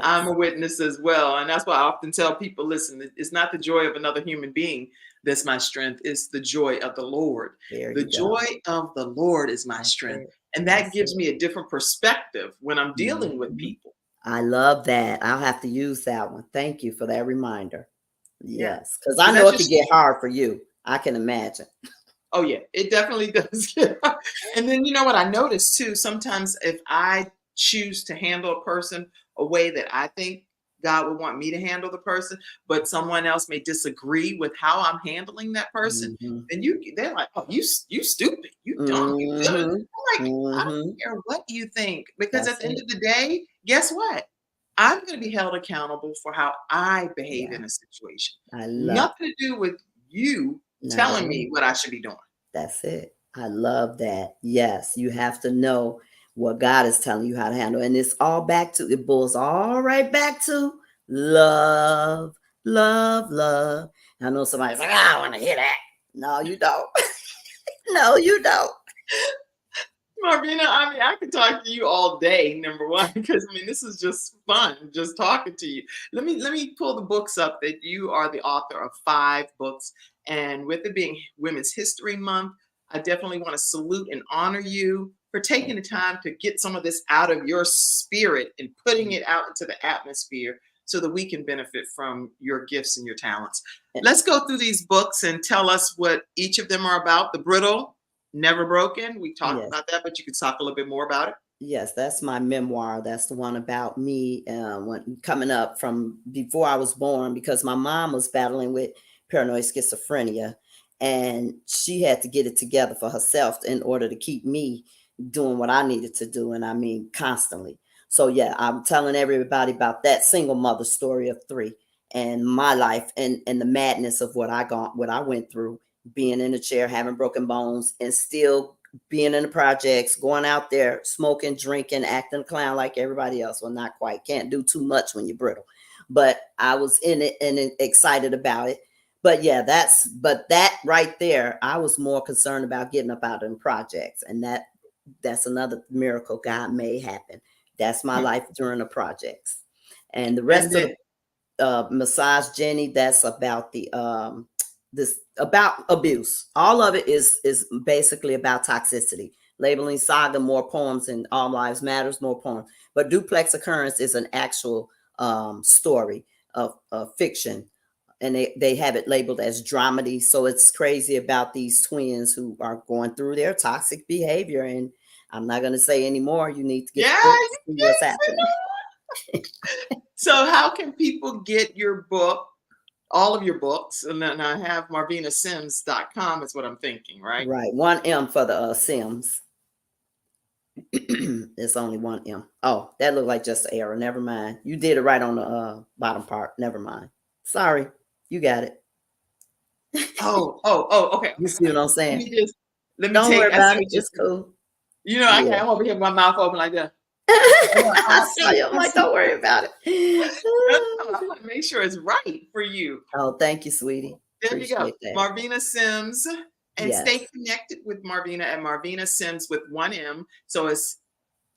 I'm Yes. a witness as well. And that's why I often tell people, listen, it's not the joy of another human being that's my strength. It's the joy of the Lord. There The you go. joy of the Lord is my That's strength. it. And that That's gives it. me a different perspective when I'm dealing with Mhm. people. I love that. I'll have to use that one. Thank you for that reminder. Yeah. Yes, because I Because know that it could just get hard for you. I can imagine. Oh yeah, it definitely does. And then you know what I notice too, sometimes if I choose to handle a person a way that I think God would want me to handle the person, but someone else may disagree with how I'm handling that person, Mhm. then they're like, "Oh, you stupid, you dumb, you silly." Mhm. I'm like, I don't Mhm. care what you think, because at That's the end it. of the day, guess what? I'm going to be held accountable for how I behave Yeah. in a situation. I love Nothing to do with you not at telling me all. what I should be doing. That's it. I love that. Yes, you have to know what God is telling you how to handle. And it's all back to, it boils all right back to love, love, love. I know somebody's like, I don't want to hear that. No, you don't. No, you don't. Marvina, I mean, I could talk to you all day, number one, because I mean, this is just fun, just talking to you. Let me pull the books up that you are the author of 5 books. And with it being Women's History Month, I definitely want to salute and honor you for taking the time to get some of this out of your spirit and putting it out into the atmosphere so that we can benefit from your gifts and your talents. Let's go through these books and tell us what each of them are about. The Brittle, Never Broken. We talked Yes. about that, but you could talk a little bit more about it. Yes, that's my memoir. That's the one about me when coming up from before I was born, because my mom was battling with paranoid schizophrenia, and she had to get it together for herself in order to keep me doing what I needed to do, and I mean constantly. So yeah, I'm telling everybody about that single mother story of 3 and my life and the madness of what I went through, being in a chair, having broken bones, and still being in the projects, going out there, smoking, drinking, acting a clown like everybody else. Well, not quite. Can't do too much when you're brittle. But I was in it and excited about it. But yeah, but that right there, I was more concerned about getting up out of the projects. And that's another miracle God made happen. That's my Hmm. life during the projects. And the And rest of then, the massage Jenny, that's about the this about abuse. All of it is basically about toxicity. Labeling Saga, more poems, and All Lives Matters, more poems. But Duplex Occurrence is an actual story of fiction, and they have it labeled as dramedy. So it's crazy about these twins who are going through their toxic behavior. And I'm not going to say anymore. You need to get yeah, the book you to see can what's happening. so how can people get your book, all of your books? And then I have marvinasims.com is what I'm thinking, right? Right, one M for the Sims. It's only one M. Oh, that looked like just an error. Never mind. You did it right on the bottom part. Never mind. Sorry, you got it. Oh, okay, You okay, see okay. what I'm Let saying? me just, let me Don't worry take, I see about it. what you, It's cool. I Yeah. got, I'm over here with my mouth open like that. I saw you. I'm I like, see. don't worry about it. I want to make sure it's right for you. Oh, thank you, sweetie. There you go. Appreciate that. Marvina Sims. And stay Yes. connected with Marvina at Marvina Sims with 1M. So it's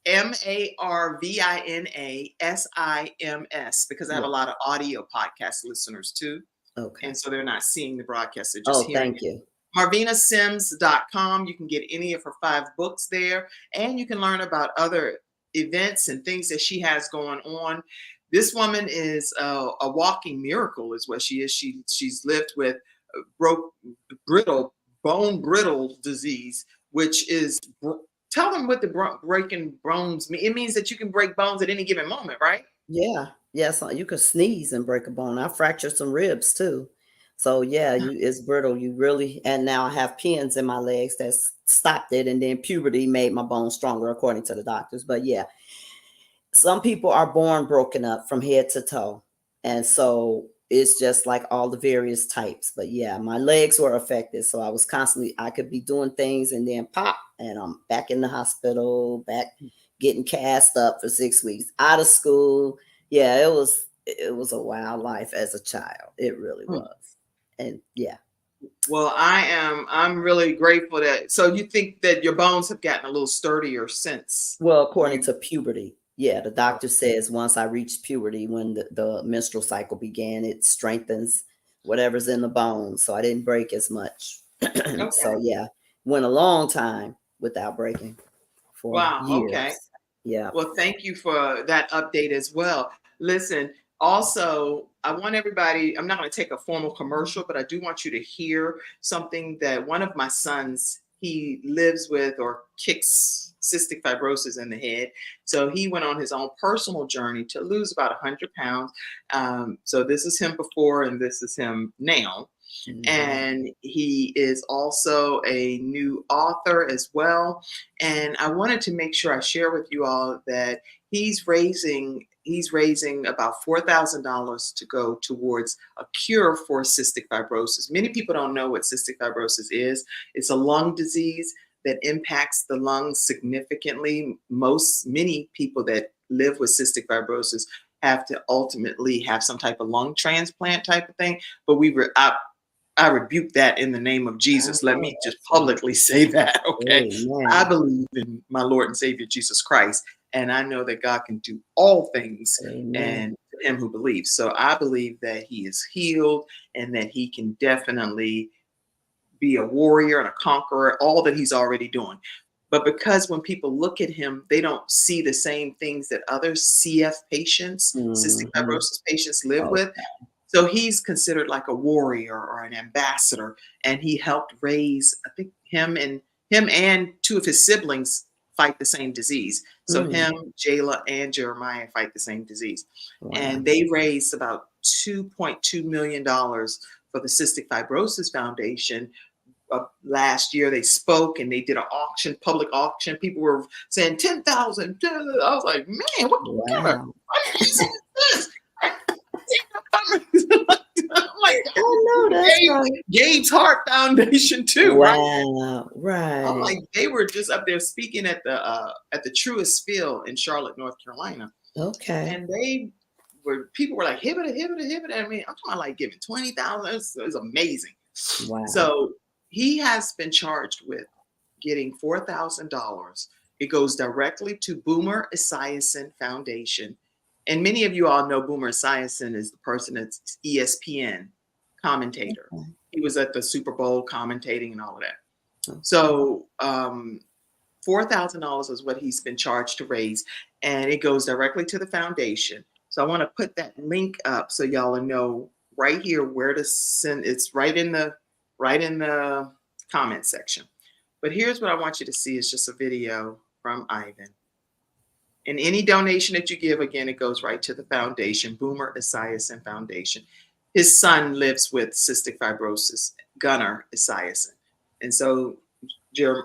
MarvinaSims, because I have a Yeah. lot of audio podcast listeners too. Okay. And so they're not seeing the broadcast, they're just Oh, hearing thank it. you. MarvinaSims.com. You can get any of her 5 books there, and you can learn about other events and things that she has going on. This woman is a walking miracle, is what she is. She's lived with broke, brittle, bone brittle disease, which is, tell them what the breaking bones mean. It means that you can break bones at any given moment, right? Yeah. Yes, you could sneeze and break a bone. I fractured some ribs too. So yeah, it's brittle. You really, and now I have pins in my legs that stopped it, and then puberty made my bones stronger, according to the doctors. But yeah, some people are born broken up from head to toe, and so it's just like all the various types. But yeah, my legs were affected. So I was constantly, I could be doing things and then pop, and I'm back in the hospital, back getting cast up for 6 weeks, out of school. Yeah, it was a wild life as a child. It really Hmm. was. And yeah. Well, I'm really grateful that, so you think that your bones have gotten a little sturdier since Well, according you, to puberty, yeah, the doctor says once I reach puberty, when the menstrual cycle began, it strengthens whatever's in the bones. So I didn't break as much. So okay. yeah, went a long time without breaking for Wow, okay. years. Yeah. Well, thank you for that update as well. Listen, also, I want everybody, I'm not going to take a formal commercial, but I do want you to hear something that one of my sons, he lives with or kicks cystic fibrosis in the head. So he went on his own personal journey to lose about 100 pounds. So this is him before and this is him now. Mhm. And he is also a new author as well. And I wanted to make sure I share with you all that he's raising about $4,000 to go towards a cure for cystic fibrosis. Many people don't know what cystic fibrosis is. It's a lung disease that impacts the lungs significantly. Many people that live with cystic fibrosis have to ultimately have some type of lung transplant type of thing. But I rebuke that in the name of I Jesus. Let know me just that's right. publicly say that, okay? I Amen. believe in my Lord and Savior Jesus Christ, and I know that God can do all things Amen. and to him who believes. So I believe that he is healed and that he can definitely be a warrior and a conqueror, all that he's already doing. But because when people look at him, they don't see the same things that other CF patients, cystic Hmm. fibrosis patients live Oh, with. So he's considered like a warrior or an ambassador, and he helped raise, I think him and two of his siblings fight the same disease. So mm, him, Jayla, and Jeremiah fight the same disease. wow. And they raised about $2.2 million for the Cystic Fibrosis Foundation. Last year they spoke and they did an auction, public auction. People were saying 10,000. I was like, man, what kind of Wow. fundraising is this? I'm like, I know that's right. Gabe's Heart Foundation too, right? Wow. I'm Right. like, they were just up there speaking at the Truist Field in Charlotte, North Carolina, Okay. and people were like, hibbita, hibbita, hibbita. I mean, I'm talking about like giving 20,000. It's amazing. Wow. So he has been charged with getting $4,000. It goes directly to Boomer Esiason Foundation. And many of you all know Boomer Esiason is the person that's ESPN commentator. Okay. He was at the Super Bowl commentating and all of that. Okay. So $4,000 is what he's been charged to raise, and it goes directly to the foundation. So I want to put that link up so y'all know right here where to send. It's right in the comment section. But here's what I want you to see is just a video from Ivan. And any donation that you give, again, it goes right to the foundation, Boomer Esiason Foundation. His son lives with cystic fibrosis, Gunnar Esiason. And so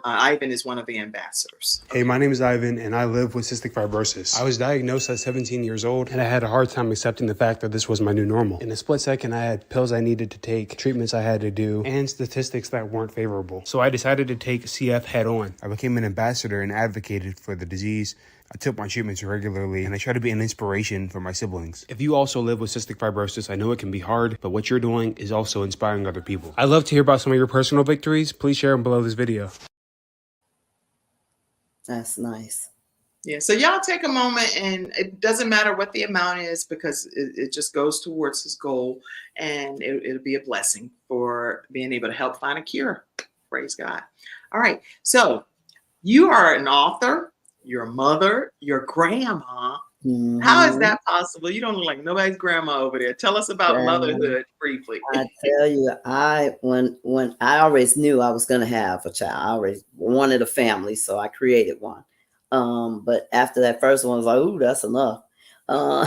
Ivan is one of the ambassadors. Hey, my name is Ivan, and I live with cystic fibrosis. I was diagnosed at 17 years old, and I had a hard time accepting the fact that this was my new normal. In a split second, I had pills I needed to take, treatments I had to do, and statistics that weren't favorable. So I decided to take CF head on. I became an ambassador and advocated for the disease. I took my treatments regularly, and I try to be an inspiration for my siblings. If you also live with cystic fibrosis, I know it can be hard, but what you're doing is also inspiring other people. I'd love to hear about some of your personal victories. Please share them below this video. That's nice. Yeah, so y'all take a moment, and it doesn't matter what the amount is because it just goes towards his goal, and it'll be a blessing for being able to help find a cure. Praise God. All right, so you are an author, you're a mother, you're a grandma. How is Hmm. that possible? You don't look like nobody's grandma over there. Tell us about motherhood briefly. I tell you, when I always knew I was going to have a child, I always wanted a family, so I created one. But after that first one, I was like, "Ooh, that's enough." Uh,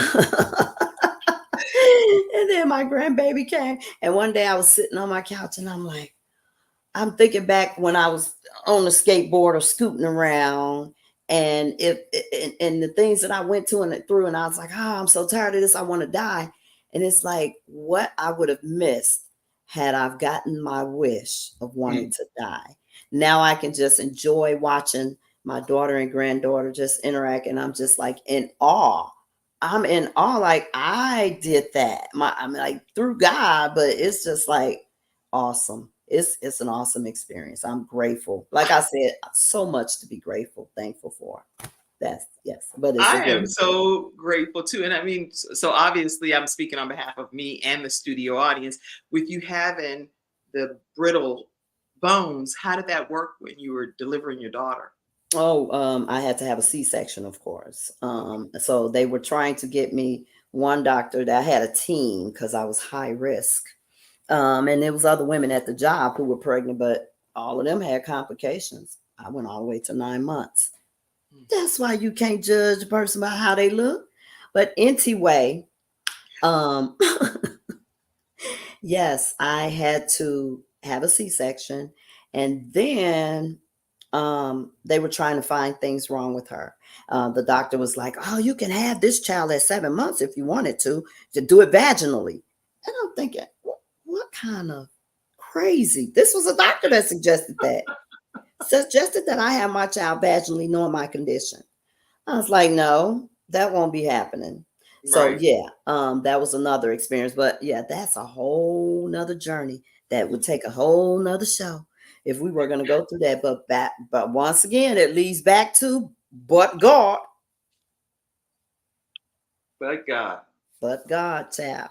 and then my grandbaby came, and one day I was sitting on my couch, and I'm thinking back when I was on the skateboard or scooting around, and the things that I went to and through, and I was like, "Oh, I'm so tired of this. I want to die." And it's like what I would have missed had I've gotten my wish of wanting to die. Now I can just enjoy watching my daughter and granddaughter just interact, and I'm just like in awe. I'm in awe, like I did that. I'm like through God, but it's just like awesome. It's an awesome experience. I'm grateful. Like I said, so much to be grateful, thankful for. That's yes, but it's a I good am experience. so grateful too. And I mean, so obviously I'm speaking on behalf of me and the studio audience. With you having the brittle bones, how did that work when you were delivering your daughter? Oh, I had to have a C-section, of course. So they were trying to get me one doctor that had a team because I was high risk. And there was other women at the job who were pregnant, but all of them had complications. I went all the way to 9 months. That's why you can't judge a person by how they look. But anyway, um, yes, I had to have a C-section, and then they were trying to find things wrong with her. The doctor was like, "Oh, you can have this child at 7 months if you wanted to do it vaginally." And I'm thinking, what kind of crazy? This was a doctor that suggested that I have my child vaginally, knowing my condition. I was like, no, that won't be happening. So Right. yeah, that was another experience. But yeah, that's a whole nother journey that would take a whole nother show if we were gonna go through that. But once again, it leads back to but God. But God. But God, child.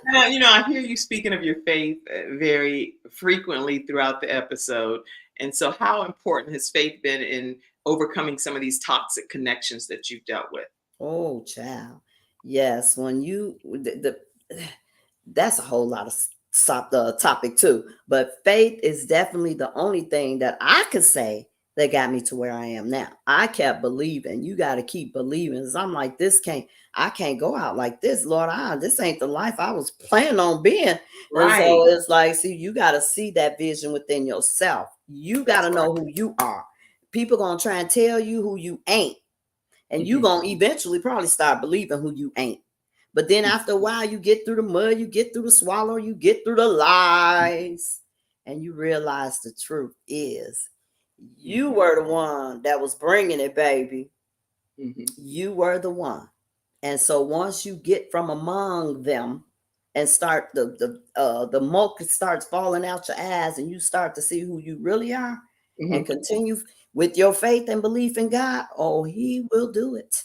Now, I hear you speaking of your faith very frequently throughout the episode. And so, how important has faith been in overcoming some of these toxic connections that you've dealt with? Oh, child. Yes, when that's a whole lot of the topic too. But faith is definitely the only thing that I could say that got me to where I am now. I kept believing. You got to keep believing. 'Cause I'm like, I can't go out like this, Lord. This ain't the life I was planning on being. And Right. so it's like, see, you got to see that vision within yourself. You got That's to right. know who you are. People gonna try and tell you who you ain't, and you Hmm. gonna eventually probably start believing who you ain't. But then after a while, you get through the mud, you get through the swallow, you get through the lies, and you realize the truth is you Hmm. were the one that was bringing it, baby. Hmm. You were the one. And so once you get from among them and start the milk starts falling out your eyes, and you start to see who you really are, and Hmm. continue with your faith and belief in God, oh, He will do it.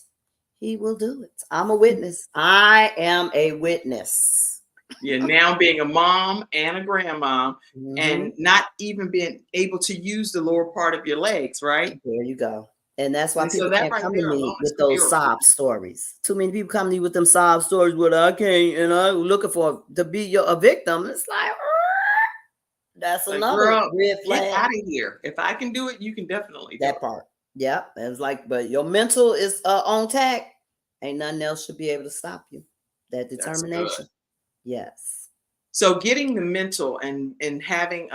He will do it. I'm a witness. I am a witness. You're now being a mom and a grandmom, Hmm. and not even being able to use the lower part of your legs, right? There you go. And that's why And so people that can't right come to there alone me is with a those miracle. sob stories. Too many people come to you with them sob stories where I can't, and I'm looking for to be a victim. It's like, that's Like, another girl, red get flag. out of here. If I can do it, you can definitely do That part. Yep. It's like, but your mental is on tag. Ain't nothing else should be able to stop you. That it. That's good. determination. Yes. So getting the mental and having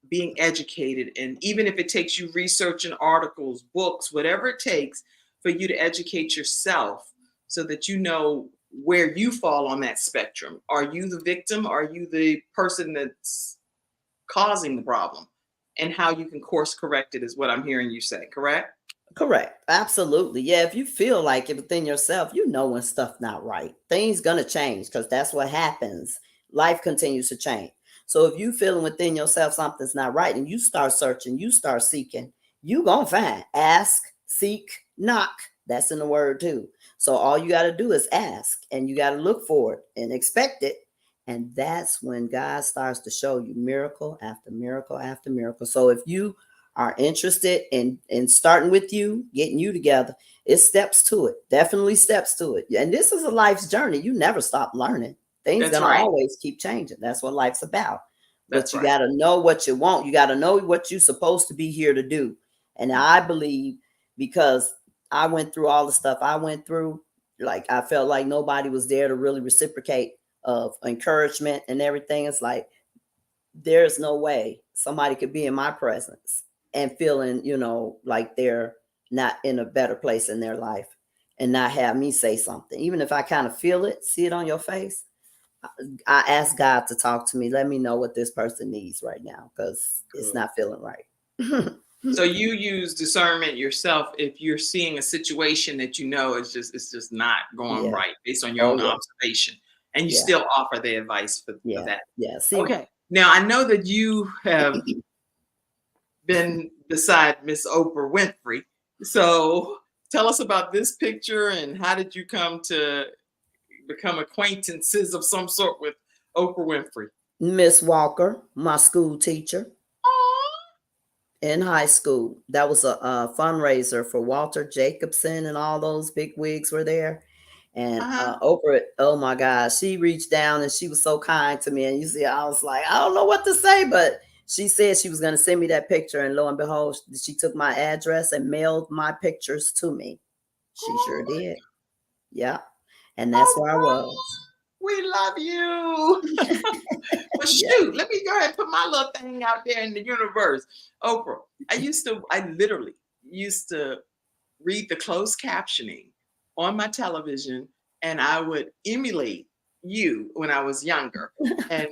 being educated, and even if it takes you researching articles, books, whatever it takes for you to educate yourself so that you know where you fall on that spectrum. Are you the victim? Are you the person that's causing the problem? And how you can course correct it is what I'm hearing you say, correct? Correct. Absolutely. Yeah. If you feel like it within yourself, you know when stuff not right. Things gonna change because that's what happens. Life continues to change. So if you feeling within yourself something's not right, and you start searching, you start seeking, you gonna find. Ask, seek, knock. That's in the word too. So all you gotta do is ask, and you gotta look for it and expect it. And that's when God starts to show you miracle after miracle after miracle. So if you are interested in starting with you, getting you together, it's steps to it. Definitely steps to it. And this is a life's journey. You never stop learning. Things That's gonna right. always keep changing. That's what life's about. But That's you right. gotta know what you want. You gotta know what you're supposed to be here to do. And I believe because I went through all the stuff I went through, like I felt like nobody was there to really reciprocate of encouragement and everything. It's like there's no way somebody could be in my presence and feeling, like they're not in a better place in their life. and not have me say something. Even if I kind of feel it, see it on your face, I ask God to talk to me. Let me know what this person needs right now because it's not feeling right. So you use discernment yourself if you're seeing a situation that you know it's just not going Yeah. right based on your Oh own yeah. observation, and you Yeah. still offer the advice for Yeah. that. Yeah. See. Okay. Now I know that you have been beside Miss Oprah Winfrey. So tell us about this picture and how did you come to become acquaintances of some sort with Oprah Winfrey? Miss Walker, my school teacher in high school. That was a fundraiser for Walter Jacobson, and all those big wigs were there. And Uh-huh. Oprah, oh my God, she reached down and she was so kind to me. And you see, I was like, I don't know what to say, but she said she was going to send me that picture. And lo and behold, she took my address and mailed my pictures to me. She sure did. Yeah. And that's where I Oprah, was. we love you. Well, Yeah. shoot, let me go ahead and put my little thing out there in the universe. Oprah, I literally used to read the closed captioning on my television, and I would emulate you when I was younger. And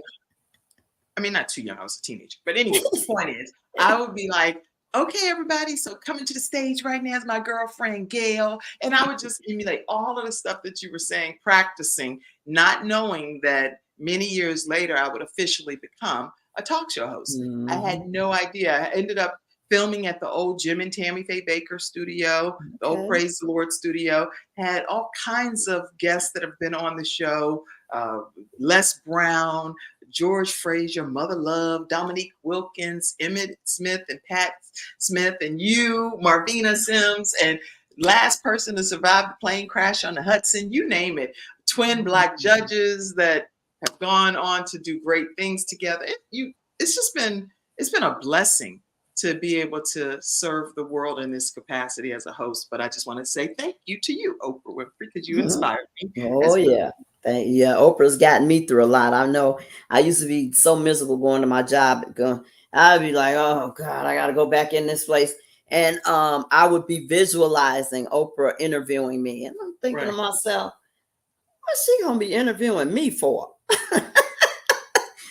I mean, not too young, I was a teenager. But anyway, the point is, I would be like, okay, everybody, so coming to the stage right now is my girlfriend, Gail. And I would just emulate all of the stuff that you were saying, practicing, not knowing that many years later I would officially become a talk show host. I had Mhm. no idea. I ended up filming at the old Jim and Tammy Faye Baker studio, the old Okay. Praise the Lord studio, had all kinds of guests that have been on the show. Les Brown, George Frazier, Mother Love, Dominique Wilkins, Emmett Smith, and Pat Smith, and you, Marvina Sims, and last person to survive the plane crash on the Hudson, you name it. Twin Black judges that have gone on to do great things together. It's been a blessing to be able to serve the world in this capacity as a host. But I just want to say thank you to you, Oprah Winfrey, because you inspired me Oh as well. yeah. Yeah, Oprah's gotten me through a lot. I know I used to be so miserable going to my job. I'd be like, oh God, I gotta go back in this place. And I would be visualizing Oprah interviewing me. And I'm thinking to Right. myself, what's she gonna be interviewing me for?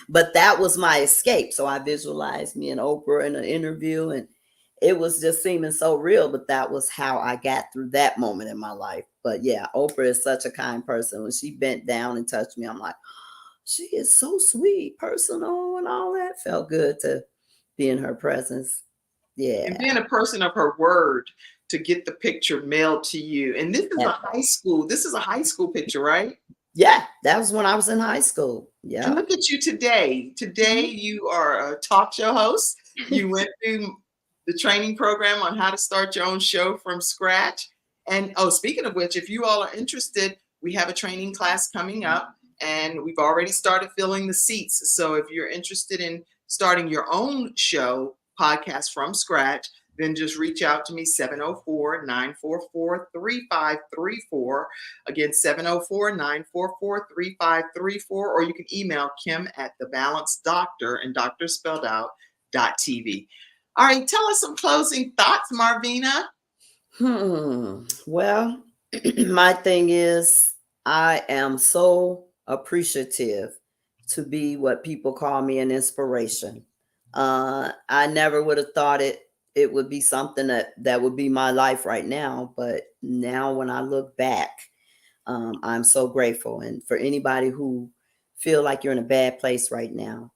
But that was my escape. So I visualized me and Oprah in an interview, and it was just seeming so real. But that was how I got through that moment in my life. But yeah, Oprah is such a kind person. When she bent down and touched me, I'm like, she is so sweet, personal, and all that. Felt good to be in her presence. And Yeah. being a person of her word to get the picture mailed to you. And this is a high school. This is a high school picture, right? Yeah, that was when I was in high school. And Yeah. look at you today. Today Mhm. you are a talk show host. You went through the training program on how to start your own show from scratch. And oh, speaking of which, if you all are interested, we have a training class coming up and we've already started filling the seats. So if you're interested in starting your own show podcast from scratch, then just reach out to me 704-944-3534. Again, 704-944-3534, or you can email Kim at the Balanced Doctor, and doctor spelled out, .tv. All right, tell us some closing thoughts, Marvina. Well, my thing is, I am so appreciative to be what people call me an inspiration. I never would have thought it would be something that would be my life right now, but now when I look back, I'm so grateful. And for anybody who feel like you're in a bad place right now,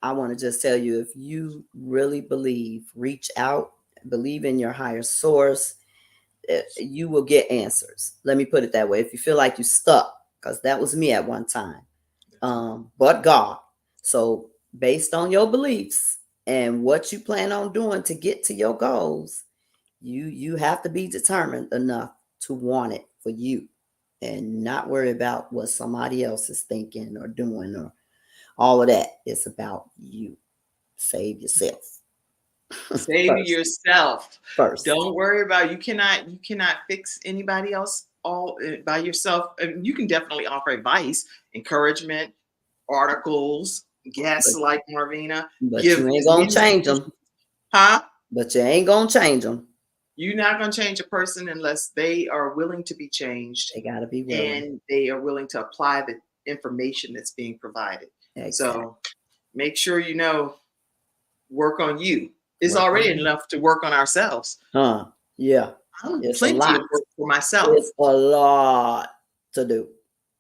I want to just tell you, if you really believe, reach out, believe in your higher source, you will get answers. Let me put it that way. If you feel like you're stuck, because that was me at one time, but God. So based on your beliefs and what you plan on doing to get to your goals, you have to be determined enough to want it for you and not worry about what somebody else is thinking or doing or all of that. It's about you. Save yourself. Save first. yourself. First. Don't worry about, you cannot fix anybody else all by yourself. And you can definitely offer advice, encouragement, articles, guests But, like Marvina, but give you ain't as gonna many change solutions. them. Huh? But you ain't gonna change them. You're not going to change a person unless they are willing to be changed. They got to be willing. And they are willing to apply the information that's being provided. Exactly. So make sure work on you. It's already enough to work on ourselves. Yeah. It's plenty of work for myself. It's a lot to do.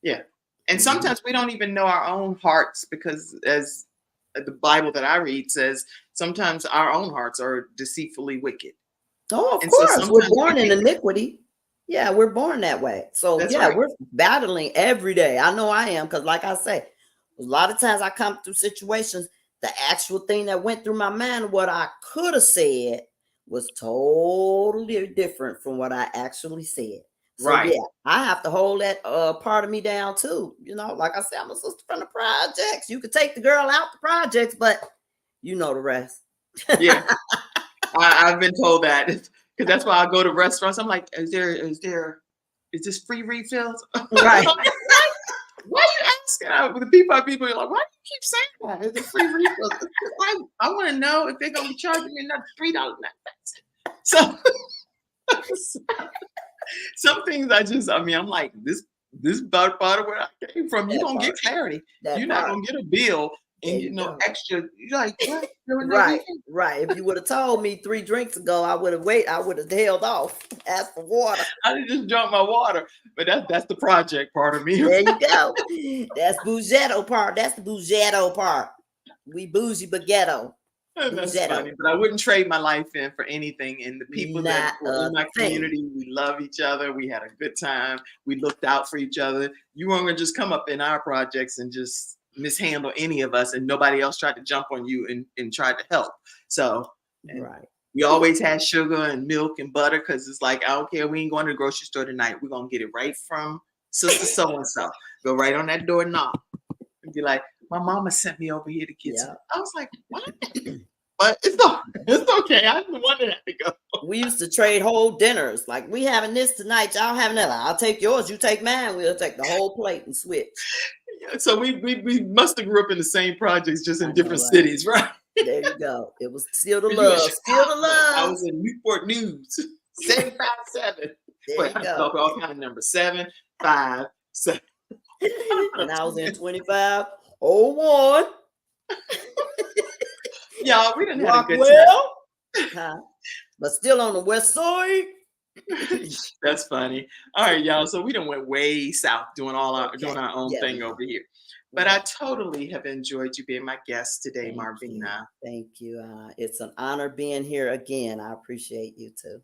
Yeah. And sometimes we don't even know our own hearts, because as the Bible that I read says, sometimes our own hearts are deceitfully wicked. Oh, of course. We're born in iniquity. Yeah, we're born that way. So we're battling every day. I know I am, because like I say, a lot of times I come through situations, the actual thing that went through my mind, what I could have said was totally different from what I actually said. So I have to hold that part of me down too. Like I said, I'm a sister from the projects. You could take the girl out the projects, but you know the rest. Yeah. I've been told that, because that's why I go to restaurants. I'm like, is this free refills? Right. Why are you asking? The people are like, why do you keep saying that? Is it free refills? I want to know if they're going to be charging me another $3. So some things I'm like, this part of where I came from. You don't get clarity. You're not going to get a bill and extra. You're like, what? Right. If you would have told me 3 drinks ago, I would have held off. Asked for water. I just drunk my water. But that's the project part of me. There you go. That's Bougetto part. That's the Bougetto part. We bougie but ghetto. That's funny, but I wouldn't trade my life in for anything. And the people that were in my community, we love each other. We had a good time. We looked out for each other. You weren't going to just come up in our projects and just mishandle any of us, and nobody else tried to jump on you and tried to help. So we always had sugar and milk and butter, because it's like, I don't care. We ain't going to the grocery store tonight. We're going to get it right from Sister So-and-so. Go right on that door knob and be like, my mama sent me over here to get some. I was like, what? But it's okay. I'm the one that had to go. We used to trade whole dinners. Like, we having this tonight, y'all having that. I'll take yours, you take mine. We'll take the whole plate and switch. Yeah, so we must have grew up in the same projects, just in different cities, right? There you go. It was still the love. Still the love. I was in Newport News, 757. Wait, I talk all kind of numbers. 757. And I was in 2501. Y'all, we didn't have a good time. But still on the west side. That's funny. All right, y'all. So we done went way south doing our own thing over here. But I totally have enjoyed you being my guest today, Marvina. Thank you. It's an honor being here again. I appreciate you too.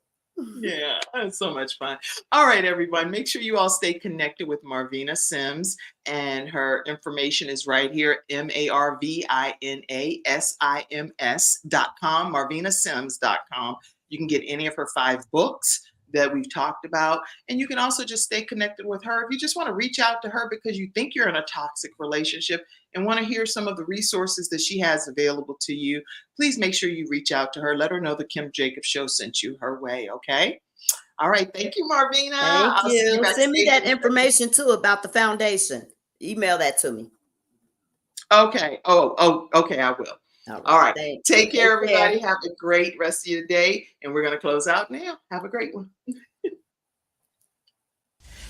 Yeah, it's so much fun. All right, everyone. Make sure you all stay connected with Marvina Sims, and her information is right here, MarvinaSims.com, MarvinaSims.com. You can get any of her 5 books that we've talked about. And you can also just stay connected with her. If you just want to reach out to her because you think you're in a toxic relationship and want to hear some of the resources that she has available to you, please make sure you reach out to her. Let her know the Kim Jacobs Show sent you her way, okay? All right. Thank you, Marvina. Thank you. Send me that information too about the foundation. Email that to me. Okay. Okay, I will. All right. Take care, everybody. Have a great rest of your day. And we're going to close out now. Have a great one.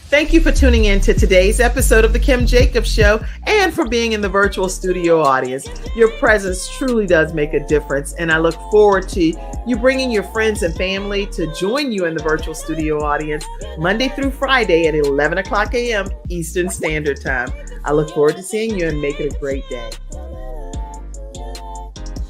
Thank you for tuning in to today's episode of the Kim Jacobs Show, and for being in the virtual studio audience. Your presence truly does make a difference, and I look forward to you bringing your friends and family to join you in the virtual studio audience Monday through Friday at 11 o'clock a.m. Eastern Standard Time. I look forward to seeing you, and make it a great day.